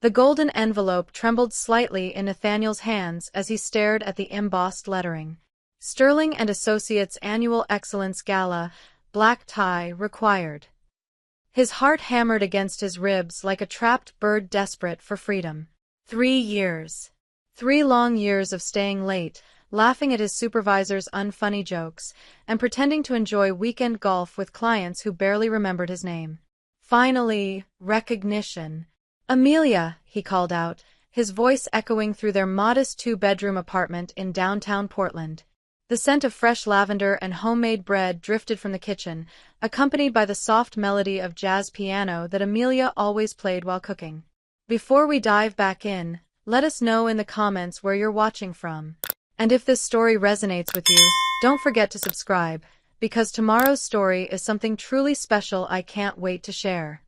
The golden envelope trembled slightly in Nathaniel's hands as he stared at the embossed lettering. Sterling and Associates Annual Excellence Gala, black tie required. His heart hammered against his ribs like a trapped bird desperate for freedom. 3 years. 3 long years of staying late, laughing at his supervisor's unfunny jokes, and pretending to enjoy weekend golf with clients who barely remembered his name. Finally, recognition. "Amelia," he called out, his voice echoing through their modest 2-bedroom apartment in downtown Portland. The scent of fresh lavender and homemade bread drifted from the kitchen, accompanied by the soft melody of jazz piano that Amelia always played while cooking. Before we dive back in, let us know in the comments where you're watching from. And if this story resonates with you, don't forget to subscribe, because tomorrow's story is something truly special I can't wait to share.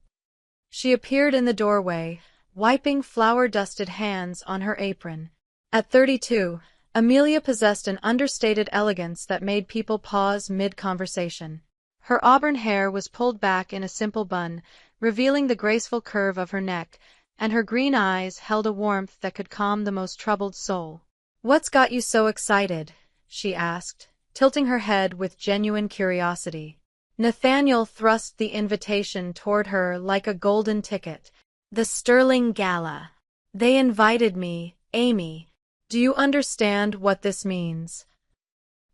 She appeared in the doorway, wiping flour-dusted hands on her apron. At 32, Amelia possessed an understated elegance that made people pause mid-conversation. Her auburn hair was pulled back in a simple bun, revealing the graceful curve of her neck, and her green eyes held a warmth that could calm the most troubled soul. "What's got you so excited?" she asked, tilting her head with genuine curiosity. Nathaniel thrust the invitation toward her like a golden ticket. "The Sterling Gala. They invited me, Amy. Do you understand what this means?"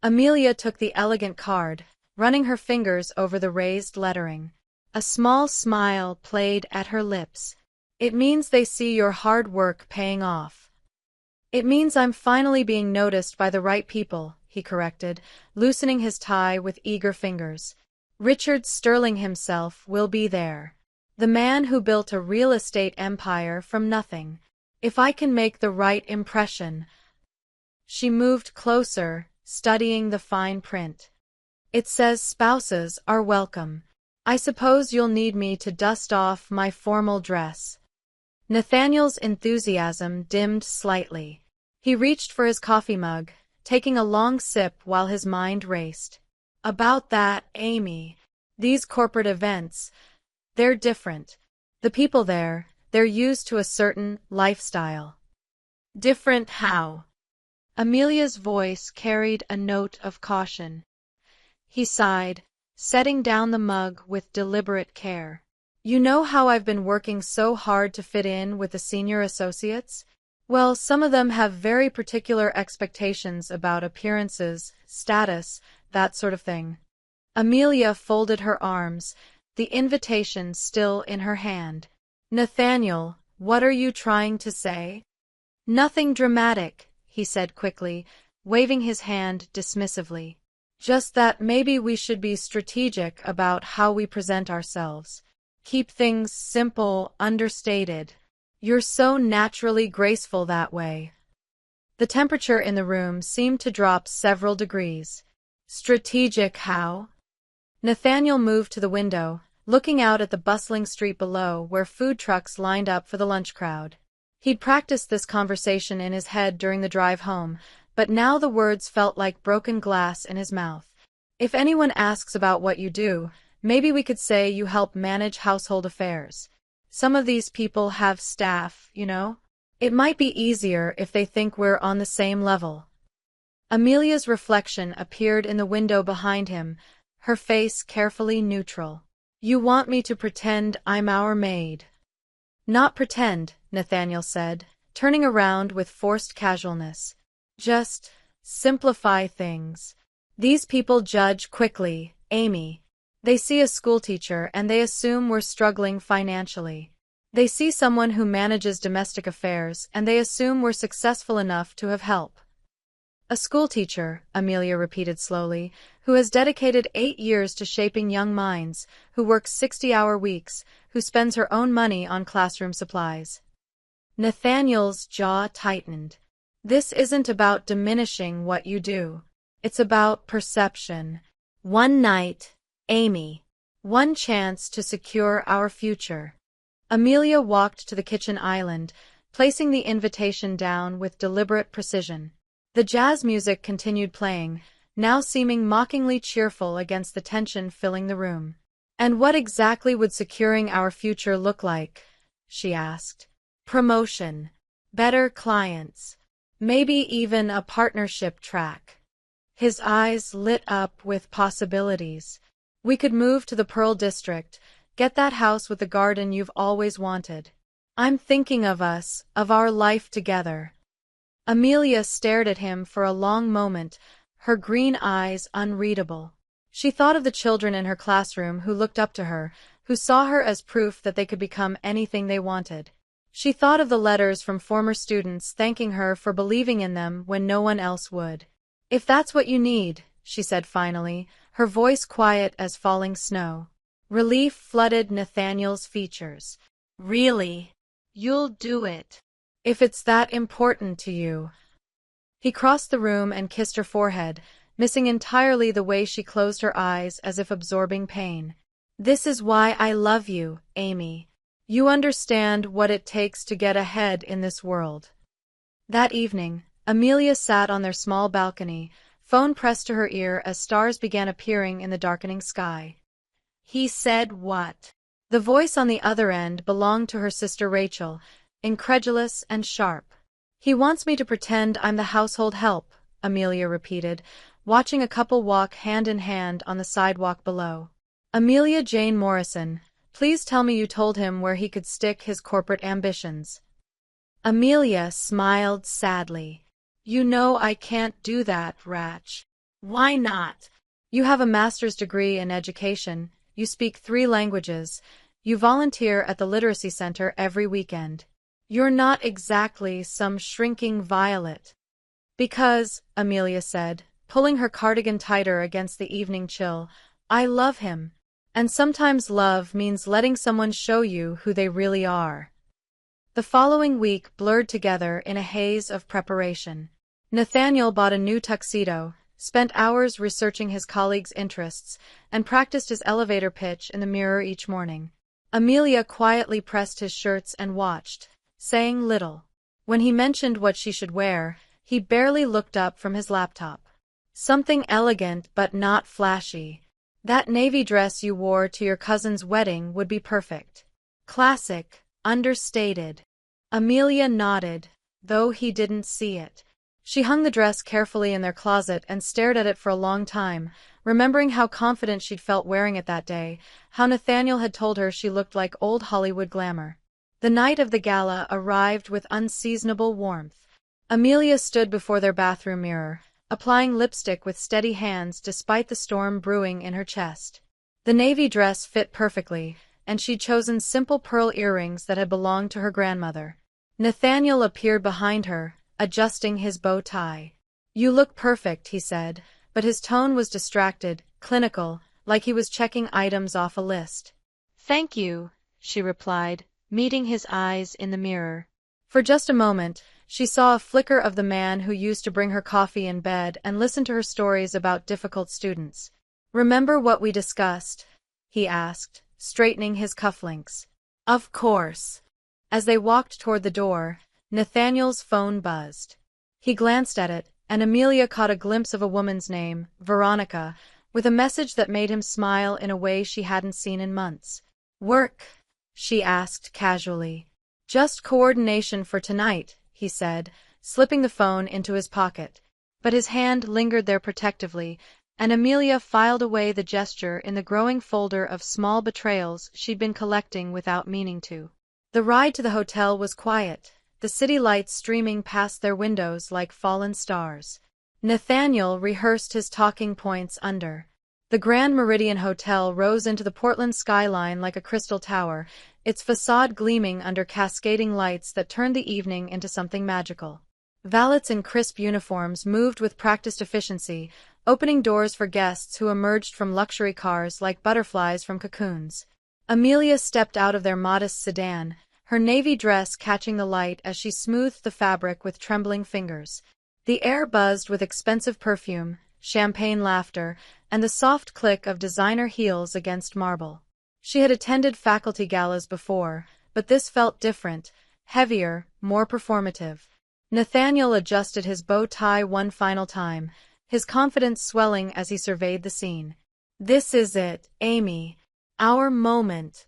Amelia took the elegant card, running her fingers over the raised lettering. A small smile played at her lips. "It means they see your hard work paying off." "It means I'm finally being noticed by the right people," he corrected, loosening his tie with eager fingers. "Richard Sterling himself will be there. The man who built a real estate empire from nothing. If I can make the right impression." She moved closer, studying the fine print. "It says spouses are welcome. I suppose you'll need me to dust off my formal dress." Nathaniel's enthusiasm dimmed slightly. He reached for his coffee mug, taking a long sip while his mind raced. "About that, Amy. These corporate events, they're different. The people there, they're used to a certain lifestyle." "Different how?" Amelia's voice carried a note of caution. He sighed, setting down the mug with deliberate care. "You know how I've been working so hard to fit in with the senior associates? Well, some of them have very particular expectations about appearances, status, that sort of thing." Amelia folded her arms, the invitation still in her hand. "Nathaniel, what are you trying to say?" "Nothing dramatic," he said quickly, waving his hand dismissively. "Just that maybe we should be strategic about how we present ourselves. Keep things simple, understated. You're so naturally graceful that way." The temperature in the room seemed to drop several degrees. "Strategic how?" Nathaniel moved to the window, looking out at the bustling street below where food trucks lined up for the lunch crowd. He'd practiced this conversation in his head during the drive home, but now the words felt like broken glass in his mouth. "If anyone asks about what you do, maybe we could say you help manage household affairs. Some of these people have staff, you know? It might be easier if they think we're on the same level." Amelia's reflection appeared in the window behind him, her face carefully neutral. "You want me to pretend I'm our maid?" "Not pretend," Nathaniel said, turning around with forced casualness. "Just simplify things. These people judge quickly, Amy. They see a schoolteacher and they assume we're struggling financially. They see someone who manages domestic affairs and they assume we're successful enough to have help." "A schoolteacher," Amelia repeated slowly, "who has dedicated 8 years to shaping young minds, who works 60-hour weeks, who spends her own money on classroom supplies." Nathaniel's jaw tightened. "This isn't about diminishing what you do. It's about perception. One night, Amy. One chance to secure our future." Amelia walked to the kitchen island, placing the invitation down with deliberate precision. The jazz music continued playing, now seeming mockingly cheerful against the tension filling the room. "And what exactly would securing our future look like?" she asked. promotion, better clients, maybe even a partnership track. His eyes lit up with possibilities. We could move to the Pearl District, get that house with the garden you've always wanted. I'm thinking of us, of our life together. Amelia stared at him for a long moment, her green eyes unreadable. She thought of the children in her classroom who looked up to her, who saw her as proof that they could become anything they wanted. She thought of the letters from former students thanking her for believing in them when no one else would. "If that's what you need," she said finally, her voice quiet as falling snow. Relief flooded Nathaniel's features. "Really? You'll do it? If it's that important to you." He crossed the room and kissed her forehead, missing entirely the way she closed her eyes as if absorbing pain. "This is why I love you, Amy. You understand what it takes to get ahead in this world." That evening, Amelia sat on their small balcony, phone pressed to her ear as stars began appearing in the darkening sky. "He said what?" The voice on the other end belonged to her sister Rachel, incredulous and sharp. "He wants me to pretend I'm the household help," Amelia repeated, watching a couple walk hand in hand on the sidewalk below. "Amelia Jane Morrison, please tell me you told him where he could stick his corporate ambitions." Amelia smiled sadly. "You know I can't do that, Rach." "Why not?" "You have a master's degree in education, you speak 3 languages, you volunteer at the literacy center every weekend. You're not exactly some shrinking violet." "Because," Amelia said, pulling her cardigan tighter against the evening chill, "I love him. And sometimes love means letting someone show you who they really are." The following week blurred together in a haze of preparation. Nathaniel bought a new tuxedo, spent hours researching his colleagues' interests, and practiced his elevator pitch in the mirror each morning. Amelia quietly pressed his shirts and watched, saying little. When he mentioned what she should wear, he barely looked up from his laptop. "Something elegant but not flashy. That navy dress you wore to your cousin's wedding would be perfect. Classic, understated." Amelia nodded, though he didn't see it. She hung the dress carefully in their closet and stared at it for a long time, remembering how confident she'd felt wearing it that day, how Nathaniel had told her she looked like old Hollywood glamour. The night of the gala arrived with unseasonable warmth. Amelia stood before their bathroom mirror, applying lipstick with steady hands despite the storm brewing in her chest. The navy dress fit perfectly, and she'd chosen simple pearl earrings that had belonged to her grandmother. Nathaniel appeared behind her, adjusting his bow tie. "You look perfect," he said, but his tone was distracted, clinical, like he was checking items off a list. "Thank you," she replied, meeting his eyes in the mirror. For just a moment, she saw a flicker of the man who used to bring her coffee in bed and listen to her stories about difficult students. "Remember what we discussed?" he asked, straightening his cufflinks. "Of course." As they walked toward the door, Nathaniel's phone buzzed. He glanced at it, and Amelia caught a glimpse of a woman's name, Veronica, with a message that made him smile in a way she hadn't seen in months. "Work?" she asked casually. "Just coordination for tonight," he said, slipping the phone into his pocket. But his hand lingered there protectively, and Amelia filed away the gesture in the growing folder of small betrayals she'd been collecting without meaning to. The ride to the hotel was quiet, the city lights streaming past their windows like fallen stars. Nathaniel rehearsed his talking points under. The Grand Meridian Hotel rose into the Portland skyline like a crystal tower, its facade gleaming under cascading lights that turned the evening into something magical. Valets in crisp uniforms moved with practiced efficiency, opening doors for guests who emerged from luxury cars like butterflies from cocoons. Amelia stepped out of their modest sedan, her navy dress catching the light as she smoothed the fabric with trembling fingers. The air buzzed with expensive perfume, champagne laughter, and the soft click of designer heels against marble. She had attended faculty galas before, but this felt different, heavier, more performative. Nathaniel adjusted his bow tie one final time, his confidence swelling as he surveyed the scene. "This is it, Amy. Our moment."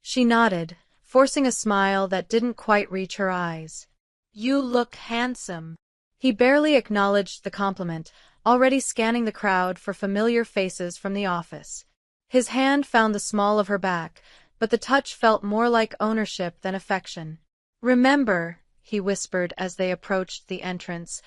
She nodded, forcing a smile that didn't quite reach her eyes. "You look handsome." He barely acknowledged the compliment, already scanning the crowd for familiar faces from the office. His hand found the small of her back, but the touch felt more like ownership than affection. "Remember," he whispered as they approached the entrance,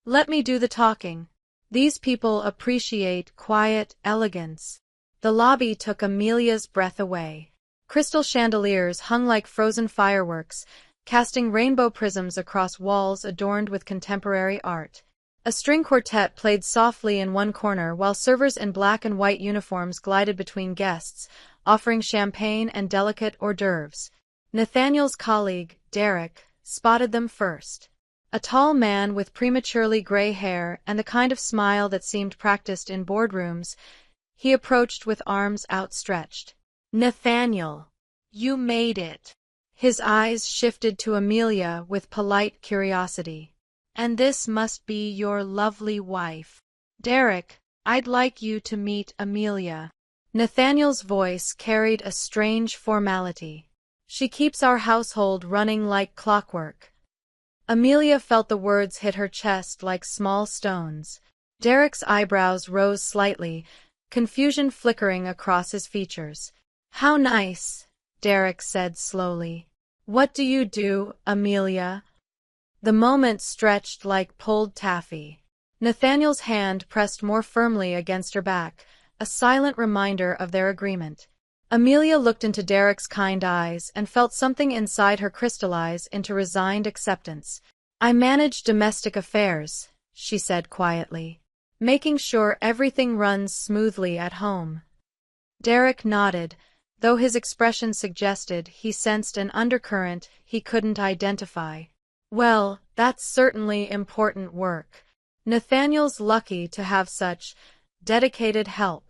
"let me do the talking. These people appreciate quiet elegance." The lobby took Amelia's breath away. Crystal chandeliers hung like frozen fireworks, casting rainbow prisms across walls adorned with contemporary art. A string quartet played softly in one corner while servers in black and white uniforms glided between guests, offering champagne and delicate hors d'oeuvres. Nathaniel's colleague, Derek, spotted them first. A tall man with prematurely gray hair and the kind of smile that seemed practiced in boardrooms, he approached with arms outstretched. "Nathaniel, you made it." His eyes shifted to Amelia with polite curiosity. "And this must be your lovely wife. Derek, I'd like you to meet Amelia." Nathaniel's voice carried a strange formality. "She keeps our household running like clockwork." Amelia felt the words hit her chest like small stones. Derek's eyebrows rose slightly, confusion flickering across his features. "How nice," Derek said slowly. "What do you do, Amelia?" The moment stretched like pulled taffy. Nathaniel's hand pressed more firmly against her back, a silent reminder of their agreement. Amelia looked into Derek's kind eyes and felt something inside her crystallize into resigned acceptance. "I manage domestic affairs," she said quietly, "making sure everything runs smoothly at home." Derek nodded, though his expression suggested he sensed an undercurrent he couldn't identify. "Well, that's certainly important work. Nathaniel's lucky to have such dedicated help."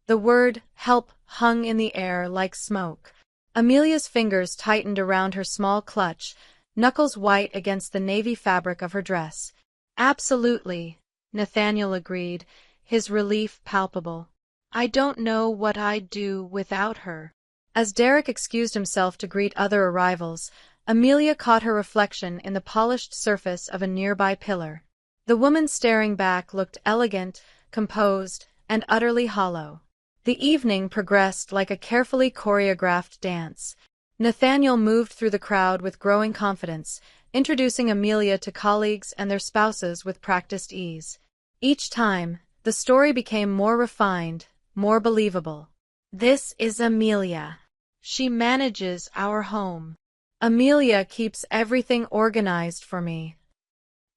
The word help hung in the air like smoke. Amelia's fingers tightened around her small clutch, knuckles white against the navy fabric of her dress. "Absolutely," Nathaniel agreed, his relief palpable. "I don't know what I'd do without her." As Derek excused himself to greet other arrivals, Amelia caught her reflection in the polished surface of a nearby pillar. The woman staring back looked elegant, composed, and utterly hollow. The evening progressed like a carefully choreographed dance. Nathaniel moved through the crowd with growing confidence, introducing Amelia to colleagues and their spouses with practiced ease. Each time, the story became more refined, more believable. "This is Amelia. She manages our home. Amelia keeps everything organized for me.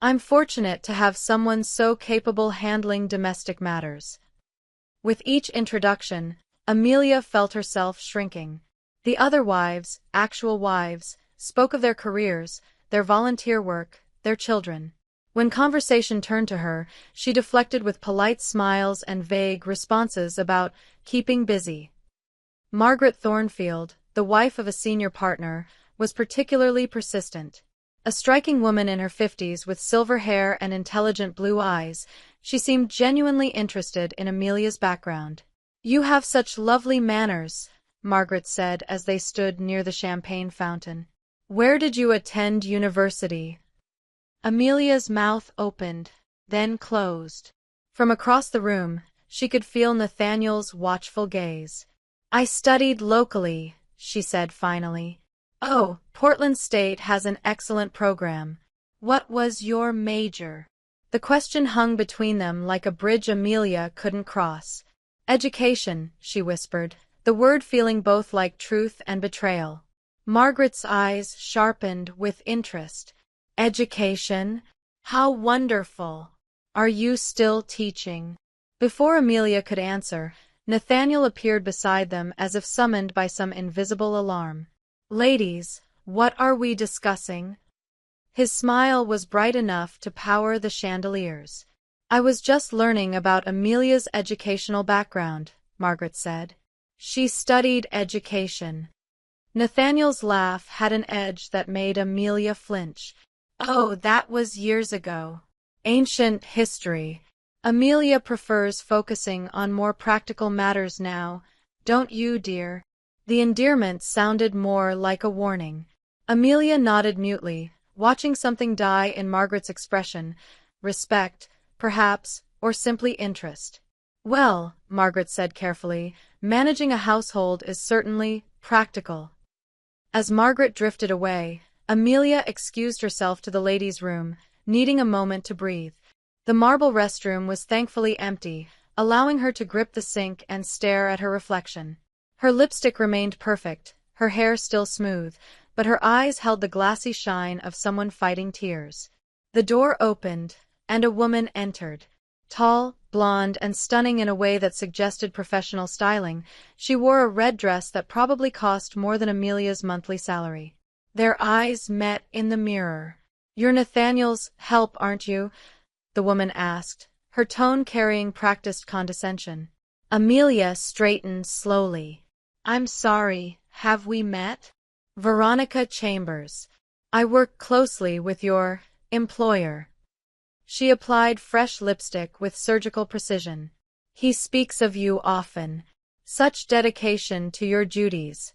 I'm fortunate to have someone so capable handling domestic matters." With each introduction, Amelia felt herself shrinking. The other wives, actual wives, spoke of their careers, their volunteer work, their children. When conversation turned to her, she deflected with polite smiles and vague responses about keeping busy. Margaret Thornfield, the wife of a senior partner, was particularly persistent. A striking woman in her 50s with silver hair and intelligent blue eyes, she seemed genuinely interested in Amelia's background. "You have such lovely manners," Margaret said as they stood near the champagne fountain. "Where did you attend university?" Amelia's mouth opened, then closed. From across the room, she could feel Nathaniel's watchful gaze. "I studied locally," she said finally. "Oh, Portland State has an excellent program. What was your major?" The question hung between them like a bridge Amelia couldn't cross. "Education," she whispered, the word feeling both like truth and betrayal. Margaret's eyes sharpened with interest. "Education? How wonderful! Are you still teaching?" Before Amelia could answer, Nathaniel appeared beside them as if summoned by some invisible alarm. "Ladies, what are we discussing?" His smile was bright enough to power the chandeliers. "I was just learning about Amelia's educational background," Margaret said. "She studied education." Nathaniel's laugh had an edge that made Amelia flinch. "Oh, that was years ago. Ancient history. Amelia prefers focusing on more practical matters now, don't you, dear?" The endearment sounded more like a warning. Amelia nodded mutely, watching something die in Margaret's expression. Respect, perhaps, or simply interest. Well, Margaret said carefully, managing a household is certainly practical. As Margaret drifted away, Amelia excused herself to the ladies' room, needing a moment to breathe. The marble restroom was thankfully empty, allowing her to grip the sink and stare at her reflection. Her lipstick remained perfect, her hair still smooth, but her eyes held the glassy shine of someone fighting tears. The door opened, and a woman entered. Tall, blonde, and stunning in a way that suggested professional styling, she wore a red dress that probably cost more than Amelia's monthly salary. Their eyes met in the mirror. "You're Nathaniel's help, aren't you?" the woman asked, her tone carrying practiced condescension. Amelia straightened slowly. "I'm sorry, have we met?" "Veronica Chambers. I work closely with your employer." She applied fresh lipstick with surgical precision. "He speaks of you often. Such dedication to your duties."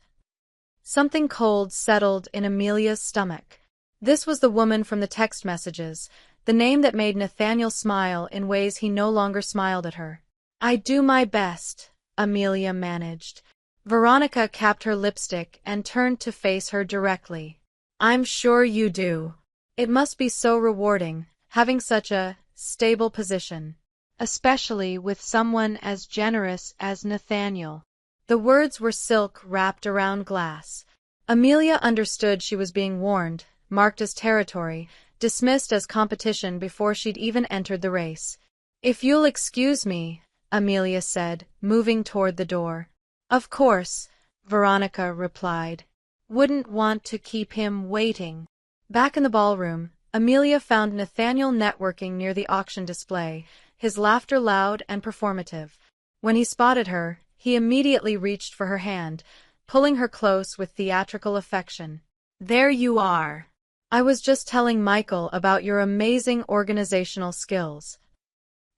Something cold settled in Amelia's stomach. This was the woman from the text messages, the name that made Nathaniel smile in ways he no longer smiled at her. "I do my best," Amelia managed. Veronica capped her lipstick and turned to face her directly. "I'm sure you do. It must be so rewarding, having such a stable position, especially with someone as generous as Nathaniel." The words were silk wrapped around glass. Amelia understood she was being warned, marked as territory, dismissed as competition before she'd even entered the race. "If you'll excuse me," Amelia said, moving toward the door. "Of course," Veronica replied. "Wouldn't want to keep him waiting." Back in the ballroom, Amelia found Nathaniel networking near the auction display, his laughter loud and performative. When he spotted her, he immediately reached for her hand, pulling her close with theatrical affection. "There you are. I was just telling Michael about your amazing organizational skills."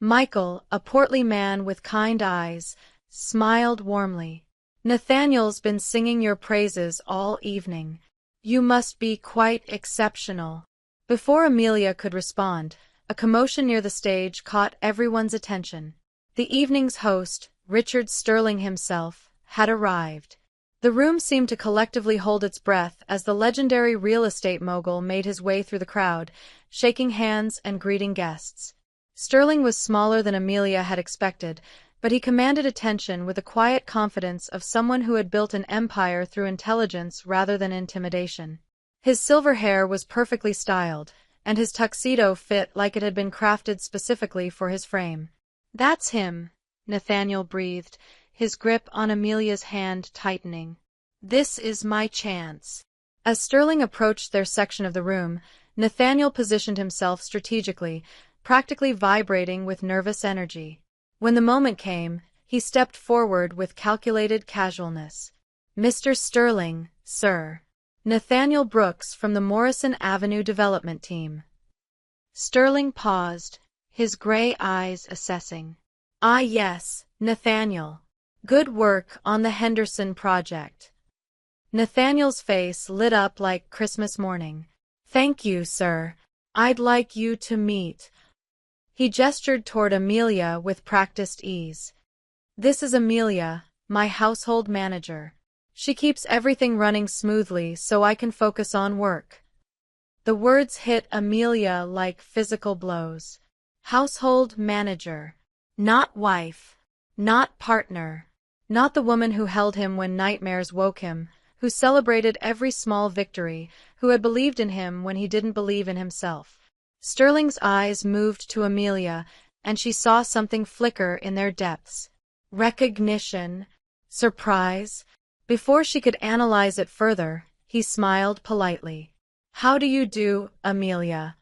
Michael, a portly man with kind eyes, smiled warmly. "Nathaniel's been singing your praises all evening. You must be quite exceptional." Before Amelia could respond, a commotion near the stage caught everyone's attention. The evening's host, Richard Sterling himself, had arrived. The room seemed to collectively hold its breath as the legendary real estate mogul made his way through the crowd, shaking hands and greeting guests. Sterling was smaller than Amelia had expected, but he commanded attention with the quiet confidence of someone who had built an empire through intelligence rather than intimidation. His silver hair was perfectly styled, and his tuxedo fit like it had been crafted specifically for his frame. "That's him," Nathaniel breathed, his grip on Amelia's hand tightening. "This is my chance." As Sterling approached their section of the room, Nathaniel positioned himself strategically, practically vibrating with nervous energy. When the moment came, he stepped forward with calculated casualness. "Mr. Sterling, sir." "Nathaniel Brooks from the Morrison Avenue Development Team." Sterling paused, his gray eyes assessing. "Ah yes, Nathaniel. Good work on the Henderson project." Nathaniel's face lit up like Christmas morning. "Thank you, sir. I'd like you to meet." He gestured toward Amelia with practiced ease. "This is Amelia, my household manager. She keeps everything running smoothly so I can focus on work." The words hit Amelia like physical blows. Household manager. Not wife. Not partner. Not the woman who held him when nightmares woke him, who celebrated every small victory, who had believed in him when he didn't believe in himself. Sterling's eyes moved to Amelia, and she saw something flicker in their depths. Recognition. Surprise. Before she could analyze it further, he smiled politely. "How do you do, Amelia?"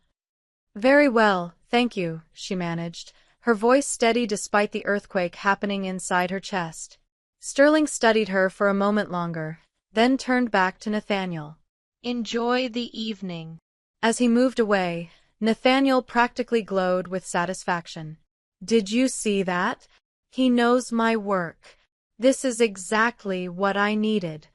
"Very well, thank you," she managed, her voice steady despite the earthquake happening inside her chest. Sterling studied her for a moment longer, then turned back to Nathaniel. "Enjoy the evening." As he moved away, Nathaniel practically glowed with satisfaction. "Did you see that? He knows my work." This is exactly what I needed.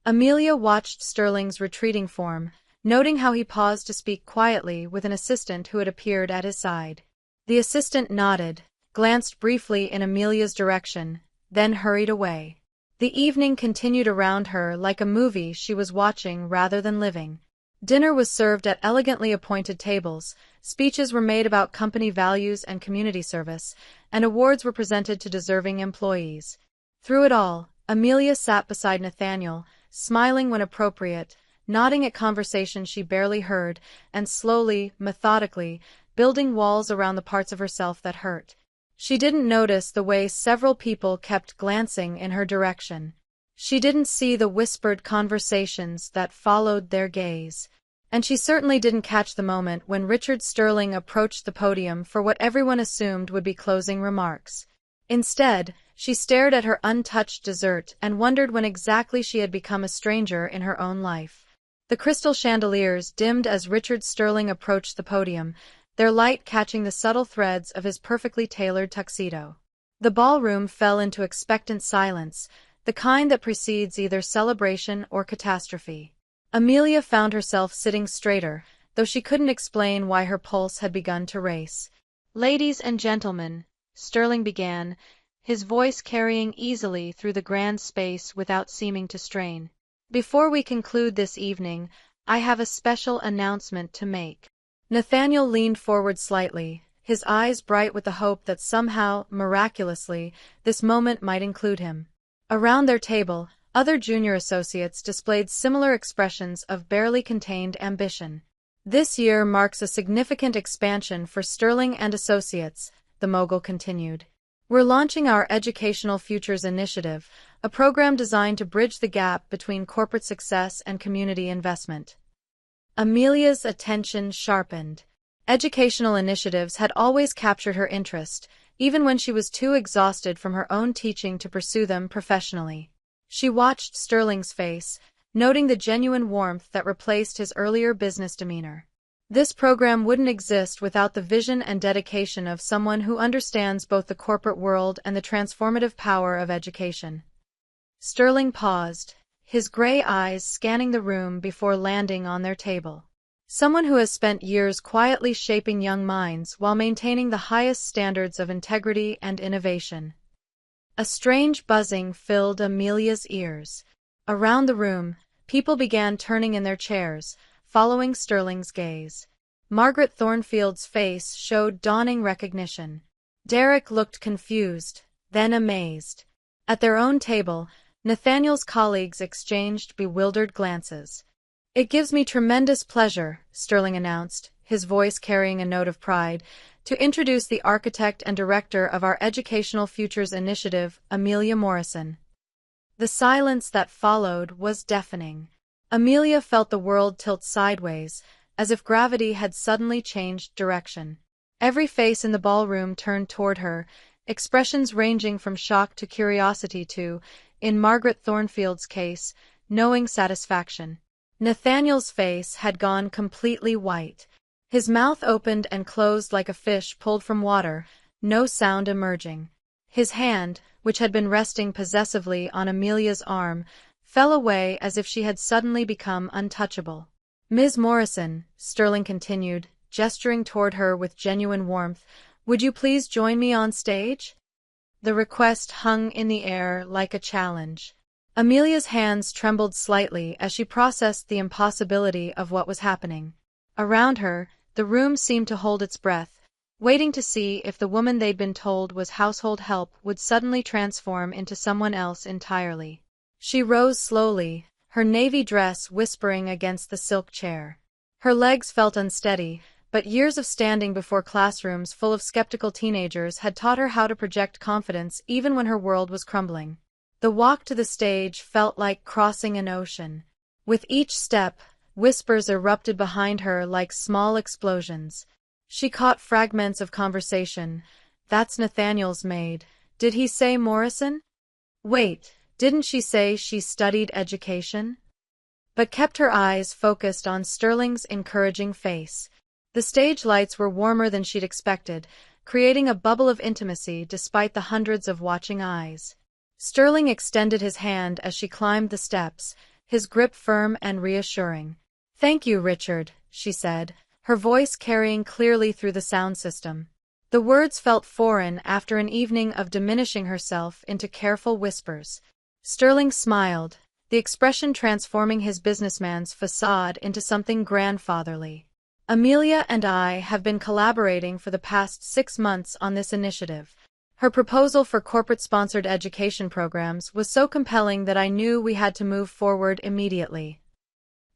Amelia watched Sterling's retreating form, noting how he paused to speak quietly with an assistant who had appeared at his side. The assistant nodded, glanced briefly in Amelia's direction, then hurried away. The evening continued around her like a movie she was watching rather than living. Dinner was served at elegantly appointed tables, speeches were made about company values and community service, and awards were presented to deserving employees. Through it all, Amelia sat beside Nathaniel, smiling when appropriate, nodding at conversation she barely heard, and slowly, methodically, building walls around the parts of herself that hurt. She didn't notice the way several people kept glancing in her direction. She didn't see the whispered conversations that followed their gaze. And she certainly didn't catch the moment when Richard Sterling approached the podium for what everyone assumed would be closing remarks. Instead, she stared at her untouched dessert and wondered when exactly she had become a stranger in her own life. The crystal chandeliers dimmed as Richard Sterling approached the podium, their light catching the subtle threads of his perfectly tailored tuxedo. The ballroom fell into expectant silence, the kind that precedes either celebration or catastrophe. Amelia found herself sitting straighter, though she couldn't explain why her pulse had begun to race. "Ladies and gentlemen," Sterling began, his voice carrying easily through the grand space without seeming to strain. "Before we conclude this evening, I have a special announcement to make." Nathaniel leaned forward slightly, his eyes bright with the hope that somehow, miraculously, this moment might include him. Around their table, other junior associates displayed similar expressions of barely contained ambition. "This year marks a significant expansion for Sterling and Associates," the mogul continued. "We're launching our Educational Futures Initiative, a program designed to bridge the gap between corporate success and community investment." Amelia's attention sharpened. Educational initiatives had always captured her interest, even when she was too exhausted from her own teaching to pursue them professionally. She watched Sterling's face, noting the genuine warmth that replaced his earlier business demeanor. This program wouldn't exist without the vision and dedication of someone who understands both the corporate world and the transformative power of education. Sterling paused, his gray eyes scanning the room before landing on their table. Someone who has spent years quietly shaping young minds while maintaining the highest standards of integrity and innovation. A strange buzzing filled Amelia's ears. Around the room, people began turning in their chairs, following Sterling's gaze. Margaret Thornfield's face showed dawning recognition. Derek looked confused, then amazed. At their own table, Nathaniel's colleagues exchanged bewildered glances. "It gives me tremendous pleasure," Sterling announced, his voice carrying a note of pride, "to introduce the architect and director of our Educational Futures Initiative, Amelia Morrison." The silence that followed was deafening. Amelia felt the world tilt sideways, as if gravity had suddenly changed direction. Every face in the ballroom turned toward her, expressions ranging from shock to curiosity to, in Margaret Thornfield's case, knowing satisfaction. Nathaniel's face had gone completely white. His mouth opened and closed like a fish pulled from water, no sound emerging. His hand, which had been resting possessively on Amelia's arm, fell away as if she had suddenly become untouchable. "Ms. Morrison," Sterling continued, gesturing toward her with genuine warmth, "would you please join me on stage?" The request hung in the air like a challenge. Amelia's hands trembled slightly as she processed the impossibility of what was happening. Around her, the room seemed to hold its breath, waiting to see if the woman they'd been told was household help would suddenly transform into someone else entirely. She rose slowly, her navy dress whispering against the silk chair. Her legs felt unsteady, but years of standing before classrooms full of skeptical teenagers had taught her how to project confidence even when her world was crumbling. The walk to the stage felt like crossing an ocean. With each step, whispers erupted behind her like small explosions. She caught fragments of conversation. "That's Nathaniel's maid. Did he say Morrison? Wait, didn't she say she studied education?" But kept her eyes focused on Sterling's encouraging face. The stage lights were warmer than she'd expected, creating a bubble of intimacy despite the hundreds of watching eyes. Sterling extended his hand as she climbed the steps, his grip firm and reassuring. "Thank you, Richard," she said, her voice carrying clearly through the sound system. The words felt foreign after an evening of diminishing herself into careful whispers. Sterling smiled, the expression transforming his businessman's facade into something grandfatherly. "Amelia and I have been collaborating for the past 6 months on this initiative. Her proposal for corporate-sponsored education programs was so compelling that I knew we had to move forward immediately."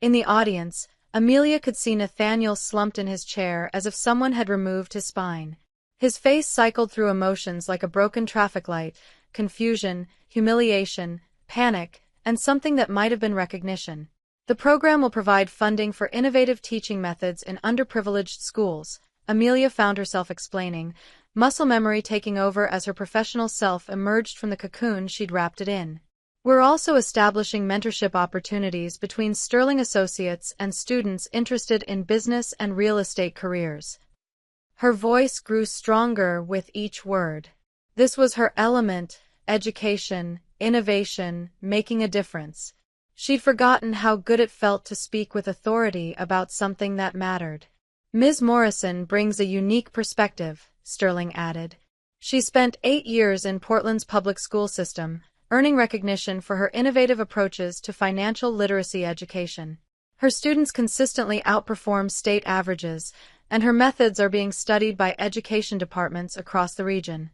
In the audience, Amelia could see Nathaniel slumped in his chair as if someone had removed his spine. His face cycled through emotions like a broken traffic light: confusion, humiliation, panic, and something that might have been recognition. "The program will provide funding for innovative teaching methods in underprivileged schools," Amelia found herself explaining, muscle memory taking over as her professional self emerged from the cocoon she'd wrapped it in. "We're also establishing mentorship opportunities between Sterling associates and students interested in business and real estate careers." Her voice grew stronger with each word. This was her element: education, innovation, making a difference. She'd forgotten how good it felt to speak with authority about something that mattered. "Ms. Morrison brings a unique perspective," Sterling added. "She spent 8 years in Portland's public school system, earning recognition for her innovative approaches to financial literacy education. Her students consistently outperform state averages, and her methods are being studied by education departments across the region."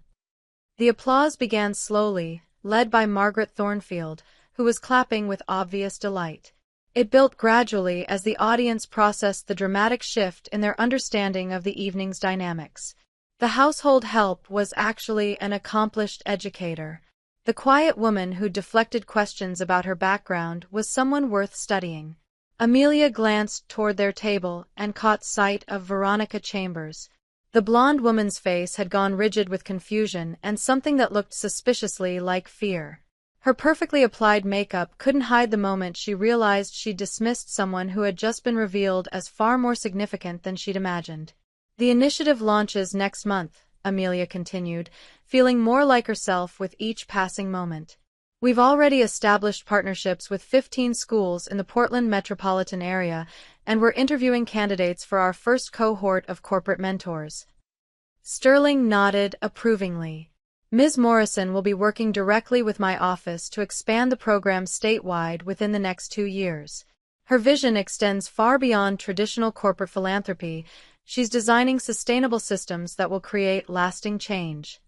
The applause began slowly, led by Margaret Thornfield, who was clapping with obvious delight. It built gradually as the audience processed the dramatic shift in their understanding of the evening's dynamics. The household help was actually an accomplished educator. The quiet woman who deflected questions about her background was someone worth studying. Amelia glanced toward their table and caught sight of Veronica Chambers. The blonde woman's face had gone rigid with confusion and something that looked suspiciously like fear. Her perfectly applied makeup couldn't hide the moment she realized she'd dismissed someone who had just been revealed as far more significant than she'd imagined. "The initiative launches next month," Amelia continued, feeling more like herself with each passing moment. "We've already established partnerships with 15 schools in the Portland metropolitan area, and we're interviewing candidates for our first cohort of corporate mentors." Sterling nodded approvingly. "Ms. Morrison will be working directly with my office to expand the program statewide within the next 2 years. Her vision extends far beyond traditional corporate philanthropy. She's designing sustainable systems that will create lasting change."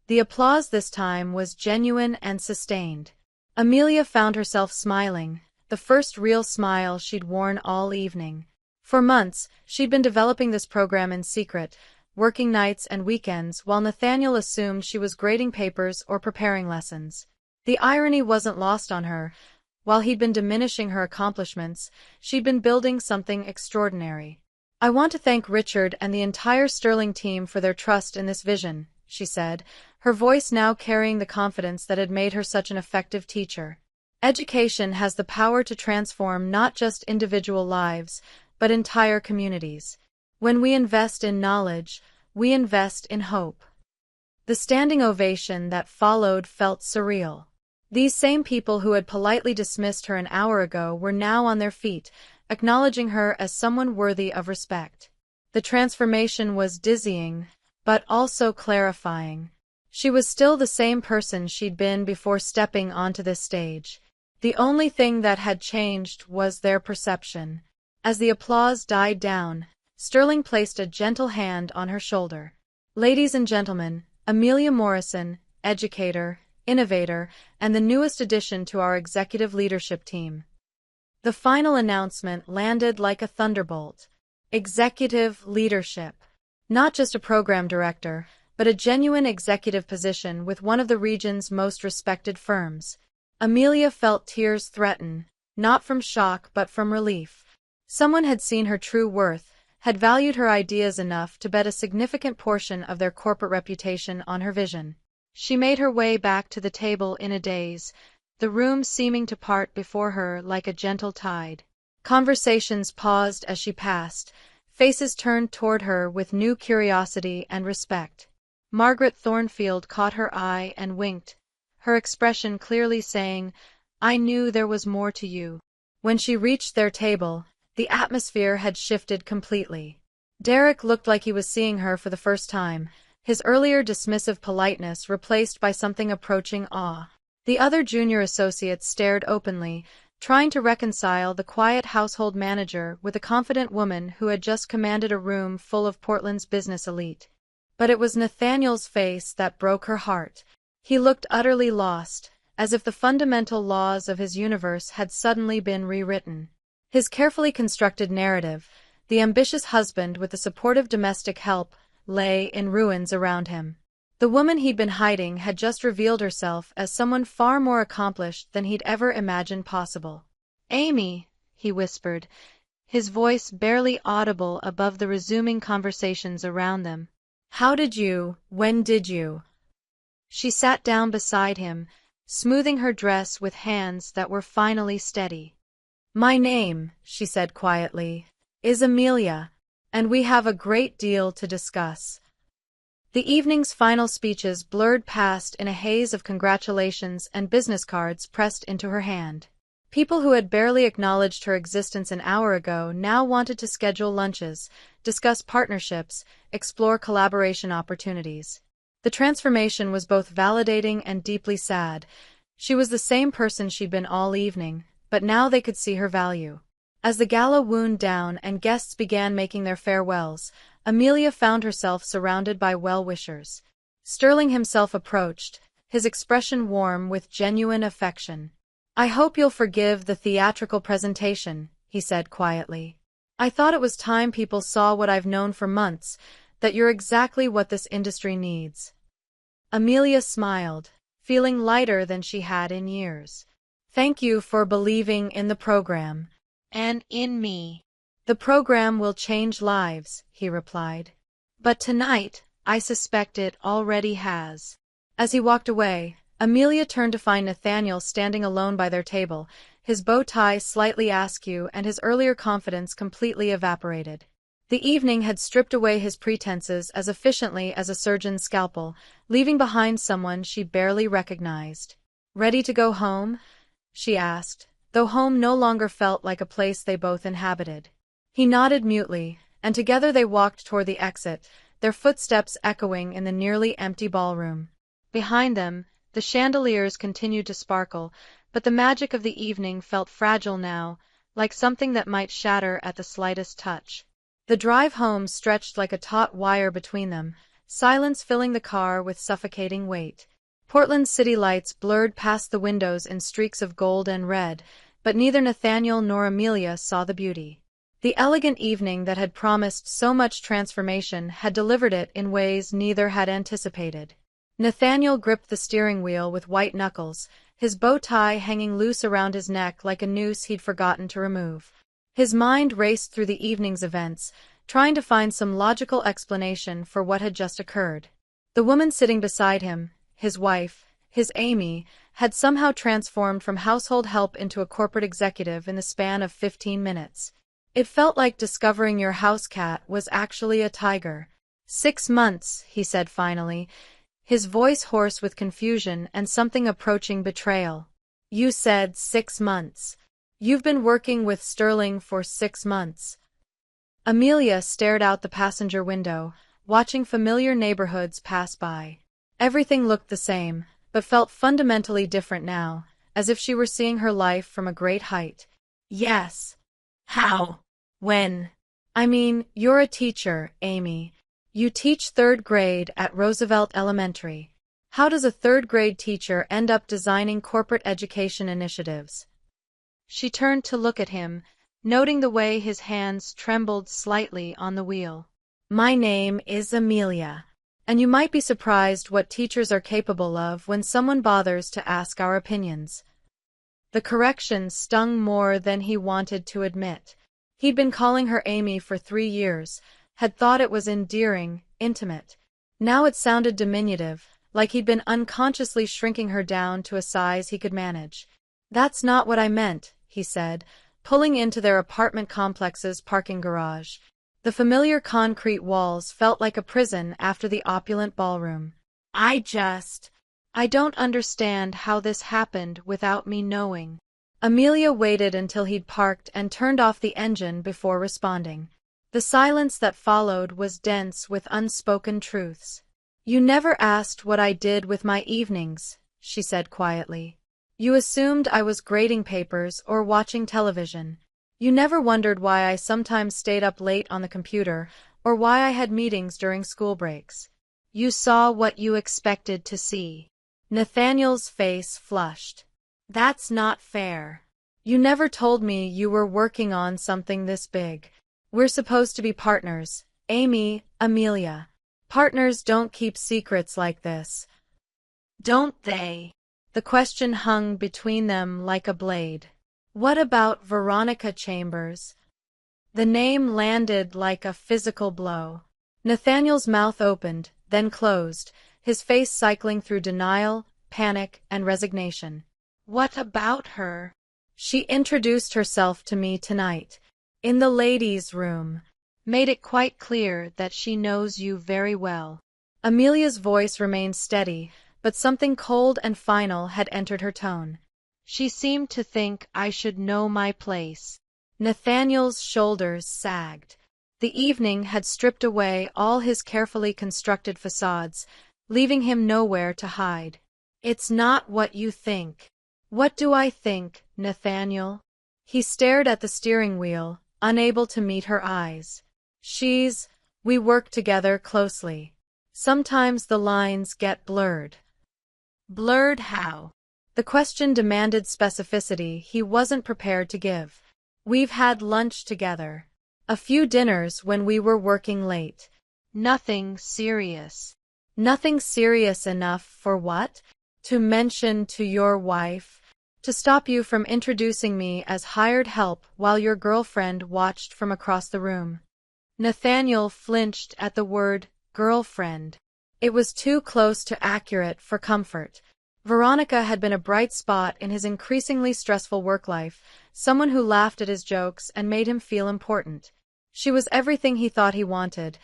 The applause this time was genuine and sustained. Amelia found herself smiling, the first real smile she'd worn all evening. For months, she'd been developing this program in secret, working nights and weekends while Nathaniel assumed she was grading papers or preparing lessons. The irony wasn't lost on her. While he'd been diminishing her accomplishments, she'd been building something extraordinary. "I want to thank Richard and the entire Sterling team for their trust in this vision," she said, her voice now carrying the confidence that had made her such an effective teacher. "Education has the power to transform not just individual lives, but entire communities. When we invest in knowledge, we invest in hope." The standing ovation that followed felt surreal. These same people who had politely dismissed her an hour ago were now on their feet, acknowledging her as someone worthy of respect. The transformation was dizzying, but also clarifying. She was still the same person she'd been before stepping onto this stage. The only thing that had changed was their perception. As the applause died down, Sterling placed a gentle hand on her shoulder. "Ladies and gentlemen, Amelia Morrison, educator, innovator, and the newest addition to our executive leadership team." The final announcement landed like a thunderbolt. Executive leadership. Not just a program director, but a genuine executive position with one of the region's most respected firms. Amelia felt tears threaten, not from shock but from relief. Someone had seen her true worth, had valued her ideas enough to bet a significant portion of their corporate reputation on her vision. She made her way back to the table in a daze, the room seeming to part before her like a gentle tide. Conversations paused as she passed, faces turned toward her with new curiosity and respect. Margaret Thornfield caught her eye and winked, her expression clearly saying, "I knew there was more to you." When she reached their table, the atmosphere had shifted completely. Derek looked like he was seeing her for the first time, his earlier dismissive politeness replaced by something approaching awe. The other junior associates stared openly, trying to reconcile the quiet household manager with a confident woman who had just commanded a room full of Portland's business elite. But it was Nathaniel's face that broke her heart. He looked utterly lost, as if the fundamental laws of his universe had suddenly been rewritten. His carefully constructed narrative, the ambitious husband with the supportive domestic help, lay in ruins around him. The woman he'd been hiding had just revealed herself as someone far more accomplished than he'd ever imagined possible. "Amy," he whispered, his voice barely audible above the resuming conversations around them. When did you? She sat down beside him, smoothing her dress with hands that were finally steady. "My name," she said quietly, "is Amelia, and we have a great deal to discuss." The evening's final speeches blurred past in a haze of congratulations and business cards pressed into her hand. People who had barely acknowledged her existence an hour ago now wanted to schedule lunches, discuss partnerships, explore collaboration opportunities. The transformation was both validating and deeply sad. She was the same person she'd been all evening, but now they could see her value. As the gala wound down and guests began making their farewells, Amelia found herself surrounded by well-wishers. Sterling himself approached, his expression warm with genuine affection. "I hope you'll forgive the theatrical presentation," he said quietly. "I thought it was time people saw what I've known for months, that you're exactly what this industry needs." Amelia smiled, feeling lighter than she had in years. "Thank you for believing in the program. And in me. The program will change lives," he replied. "But tonight, I suspect it already has." As he walked away, Amelia turned to find Nathaniel standing alone by their table, his bow tie slightly askew and his earlier confidence completely evaporated. The evening had stripped away his pretenses as efficiently as a surgeon's scalpel, leaving behind someone she barely recognized. "Ready to go home?" she asked, though home no longer felt like a place they both inhabited. He nodded mutely, and together they walked toward the exit, their footsteps echoing in the nearly empty ballroom. Behind them, the chandeliers continued to sparkle, but the magic of the evening felt fragile now, like something that might shatter at the slightest touch. The drive home stretched like a taut wire between them, silence filling the car with suffocating weight. Portland's city lights blurred past the windows in streaks of gold and red, but neither Nathaniel nor Amelia saw the beauty. The elegant evening that had promised so much transformation had delivered it in ways neither had anticipated. Nathaniel gripped the steering wheel with white knuckles, his bow tie hanging loose around his neck like a noose he'd forgotten to remove. His mind raced through the evening's events, trying to find some logical explanation for what had just occurred. The woman sitting beside him, his wife, his Amy, had somehow transformed from household help into a corporate executive in the span of 15 minutes. It felt like discovering your house cat was actually a tiger. 6 months, he said finally, his voice hoarse with confusion and something approaching betrayal. "You said 6 months. You've been working with Sterling for 6 months. Amelia stared out the passenger window, watching familiar neighborhoods pass by. Everything looked the same, but felt fundamentally different now, as if she were seeing her life from a great height. "Yes. How? When? I mean, you're a teacher, Amy. You teach 3rd grade at Roosevelt Elementary. How does a 3rd grade teacher end up designing corporate education initiatives?" She turned to look at him, noting the way his hands trembled slightly on the wheel. "My name is Amelia, and you might be surprised what teachers are capable of when someone bothers to ask our opinions." The correction stung more than he wanted to admit. He'd been calling her Amy for 3 years, had thought it was endearing, intimate. Now it sounded diminutive, like he'd been unconsciously shrinking her down to a size he could manage. "That's not what I meant," he said, pulling into their apartment complex's parking garage. The familiar concrete walls felt like a prison after the opulent ballroom. I don't understand how this happened without me knowing. Amelia waited until he'd parked and turned off the engine before responding. The silence that followed was dense with unspoken truths. You never asked what I did with my evenings, she said quietly. You assumed I was grading papers or watching television. You never wondered why I sometimes stayed up late on the computer or why I had meetings during school breaks. You saw what you expected to see. Nathaniel's face flushed. That's not fair. You never told me you were working on something this big. We're supposed to be partners, Amelia. Partners don't keep secrets like this. Don't they? The question hung between them like a blade. What about Veronica Chambers? The name landed like a physical blow. Nathaniel's mouth opened, then closed, his face cycling through denial, panic, and resignation. What about her? She introduced herself to me tonight, in the ladies' room. Made it quite clear that she knows you very well. Amelia's voice remained steady, but something cold and final had entered her tone. She seemed to think I should know my place. Nathaniel's shoulders sagged. The evening had stripped away all his carefully constructed facades, leaving him nowhere to hide. It's not what you think. What do I think, Nathaniel? He stared at the steering wheel, unable to meet her eyes. We work together closely. Sometimes the lines get blurred. Blurred how? The question demanded specificity he wasn't prepared to give. We've had lunch together. A few dinners when we were working late. Nothing serious. Nothing serious enough for what? To mention to your wife? To stop you from introducing me as hired help while your girlfriend watched from across the room. Nathaniel flinched at the word girlfriend. It was too close to accurate for comfort. Veronica had been a bright spot in his increasingly stressful work life, someone who laughed at his jokes and made him feel important. She was everything he thought he wanted: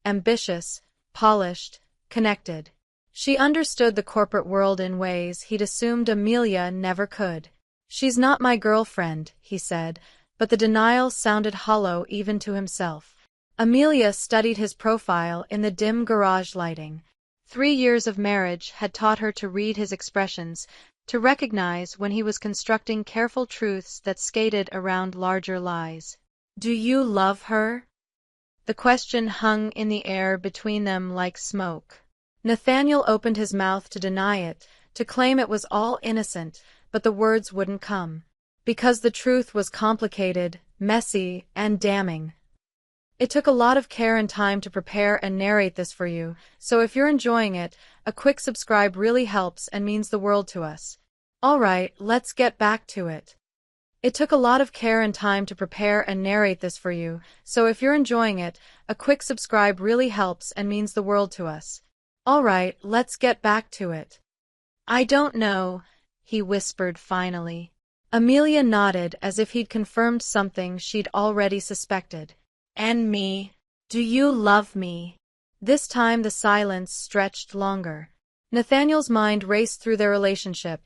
ambitious, polished, connected. She understood the corporate world in ways he'd assumed Amelia never could. She's not my girlfriend, he said, but the denial sounded hollow even to himself. Amelia studied his profile in the dim garage lighting. 3 years of marriage had taught her to read his expressions, to recognize when he was constructing careful truths that skated around larger lies. Do you love her? The question hung in the air between them like smoke. Nathaniel opened his mouth to deny it, to claim it was all innocent, but the words wouldn't come. Because the truth was complicated, messy, and damning. It took a lot of care and time to prepare and narrate this for you, so if you're enjoying it, a quick subscribe really helps and means the world to us. Alright, let's get back to it. It took a lot of care and time to prepare and narrate this for you, so if you're enjoying it, a quick subscribe really helps and means the world to us. Alright, let's get back to it. I don't know, he whispered finally. Amelia nodded as if he'd confirmed something she'd already suspected. And me? Do you love me? This time the silence stretched longer. Nathaniel's mind raced through their relationship,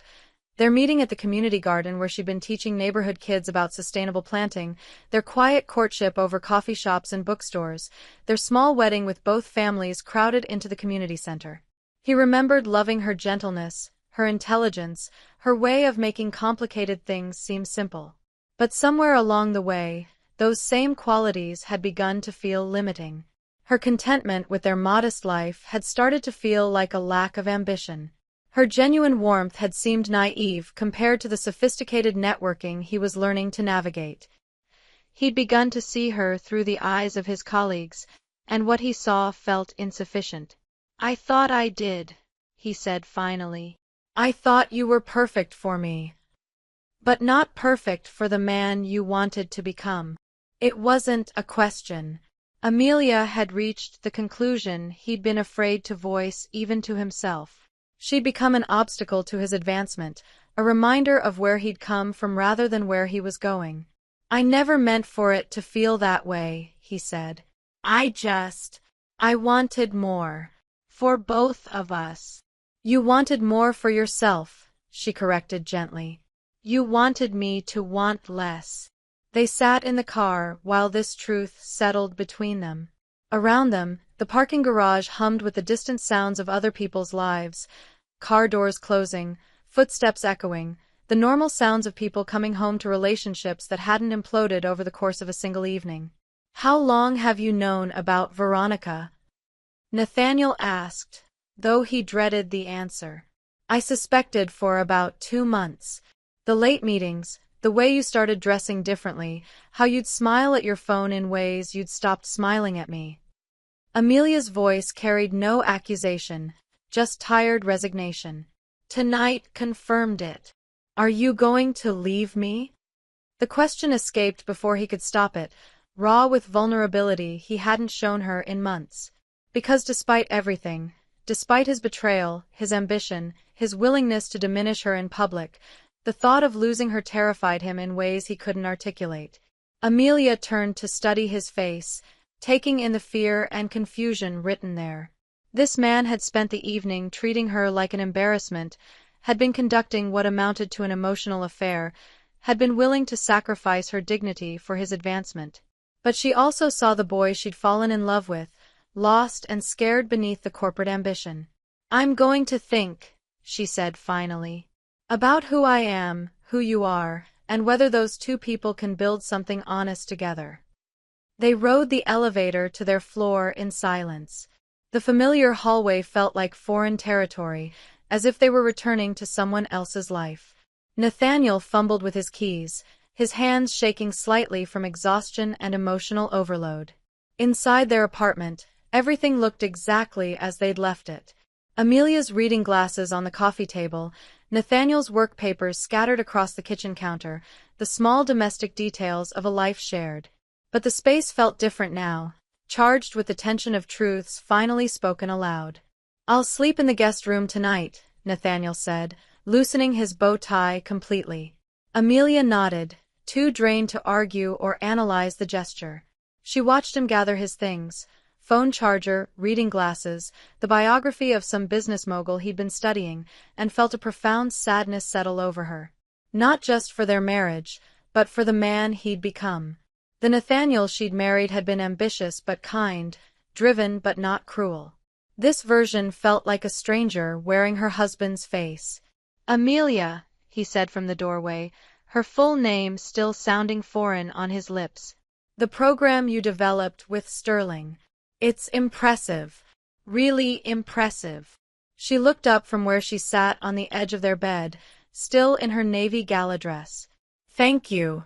their meeting at the community garden where she'd been teaching neighborhood kids about sustainable planting, their quiet courtship over coffee shops and bookstores, their small wedding with both families crowded into the community center. He remembered loving her gentleness, her intelligence, her way of making complicated things seem simple. But somewhere along the way, those same qualities had begun to feel limiting. Her contentment with their modest life had started to feel like a lack of ambition. Her genuine warmth had seemed naive compared to the sophisticated networking he was learning to navigate. He'd begun to see her through the eyes of his colleagues, and what he saw felt insufficient. I thought I did, he said finally. I thought you were perfect for me. But not perfect for the man you wanted to become. It wasn't a question. Amelia had reached the conclusion he'd been afraid to voice even to himself. She'd become an obstacle to his advancement, a reminder of where he'd come from rather than where he was going. I never meant for it to feel that way, he said. I wanted more. For both of us. You wanted more for yourself, she corrected gently. You wanted me to want less. They sat in the car while this truth settled between them. Around them, the parking garage hummed with the distant sounds of other people's lives, car doors closing, footsteps echoing, the normal sounds of people coming home to relationships that hadn't imploded over the course of a single evening. How long have you known about Veronica? Nathaniel asked, though he dreaded the answer. I suspected for about 2 months. The late meetings, the way you started dressing differently, how you'd smile at your phone in ways you'd stopped smiling at me. Amelia's voice carried no accusation, just tired resignation. Tonight confirmed it. Are you going to leave me? The question escaped before he could stop it, raw with vulnerability he hadn't shown her in months. Because despite everything, despite his betrayal, his ambition, his willingness to diminish her in public, the thought of losing her terrified him in ways he couldn't articulate. Amelia turned to study his face, taking in the fear and confusion written there. This man had spent the evening treating her like an embarrassment, had been conducting what amounted to an emotional affair, had been willing to sacrifice her dignity for his advancement. But she also saw the boy she'd fallen in love with, lost and scared beneath the corporate ambition. I'm going to think, she said finally, about who I am, who you are, and whether those two people can build something honest together. They rode the elevator to their floor in silence. The familiar hallway felt like foreign territory, as if they were returning to someone else's life. Nathaniel fumbled with his keys, his hands shaking slightly from exhaustion and emotional overload. Inside their apartment, everything looked exactly as they'd left it. Amelia's reading glasses on the coffee table, Nathaniel's work papers scattered across the kitchen counter, the small domestic details of a life shared. But the space felt different now, charged with the tension of truths finally spoken aloud. I'll sleep in the guest room tonight, Nathaniel said, loosening his bow tie completely. Amelia nodded, too drained to argue or analyze the gesture. She watched him gather his things, phone charger, reading glasses, the biography of some business mogul he'd been studying, and felt a profound sadness settle over her. Not just for their marriage, but for the man he'd become. The Nathaniel she'd married had been ambitious but kind, driven but not cruel. This version felt like a stranger wearing her husband's face. Amelia, he said from the doorway, her full name still sounding foreign on his lips. The program you developed with Sterling. It's impressive. Really impressive. She looked up from where she sat on the edge of their bed, still in her navy gala dress. Thank you.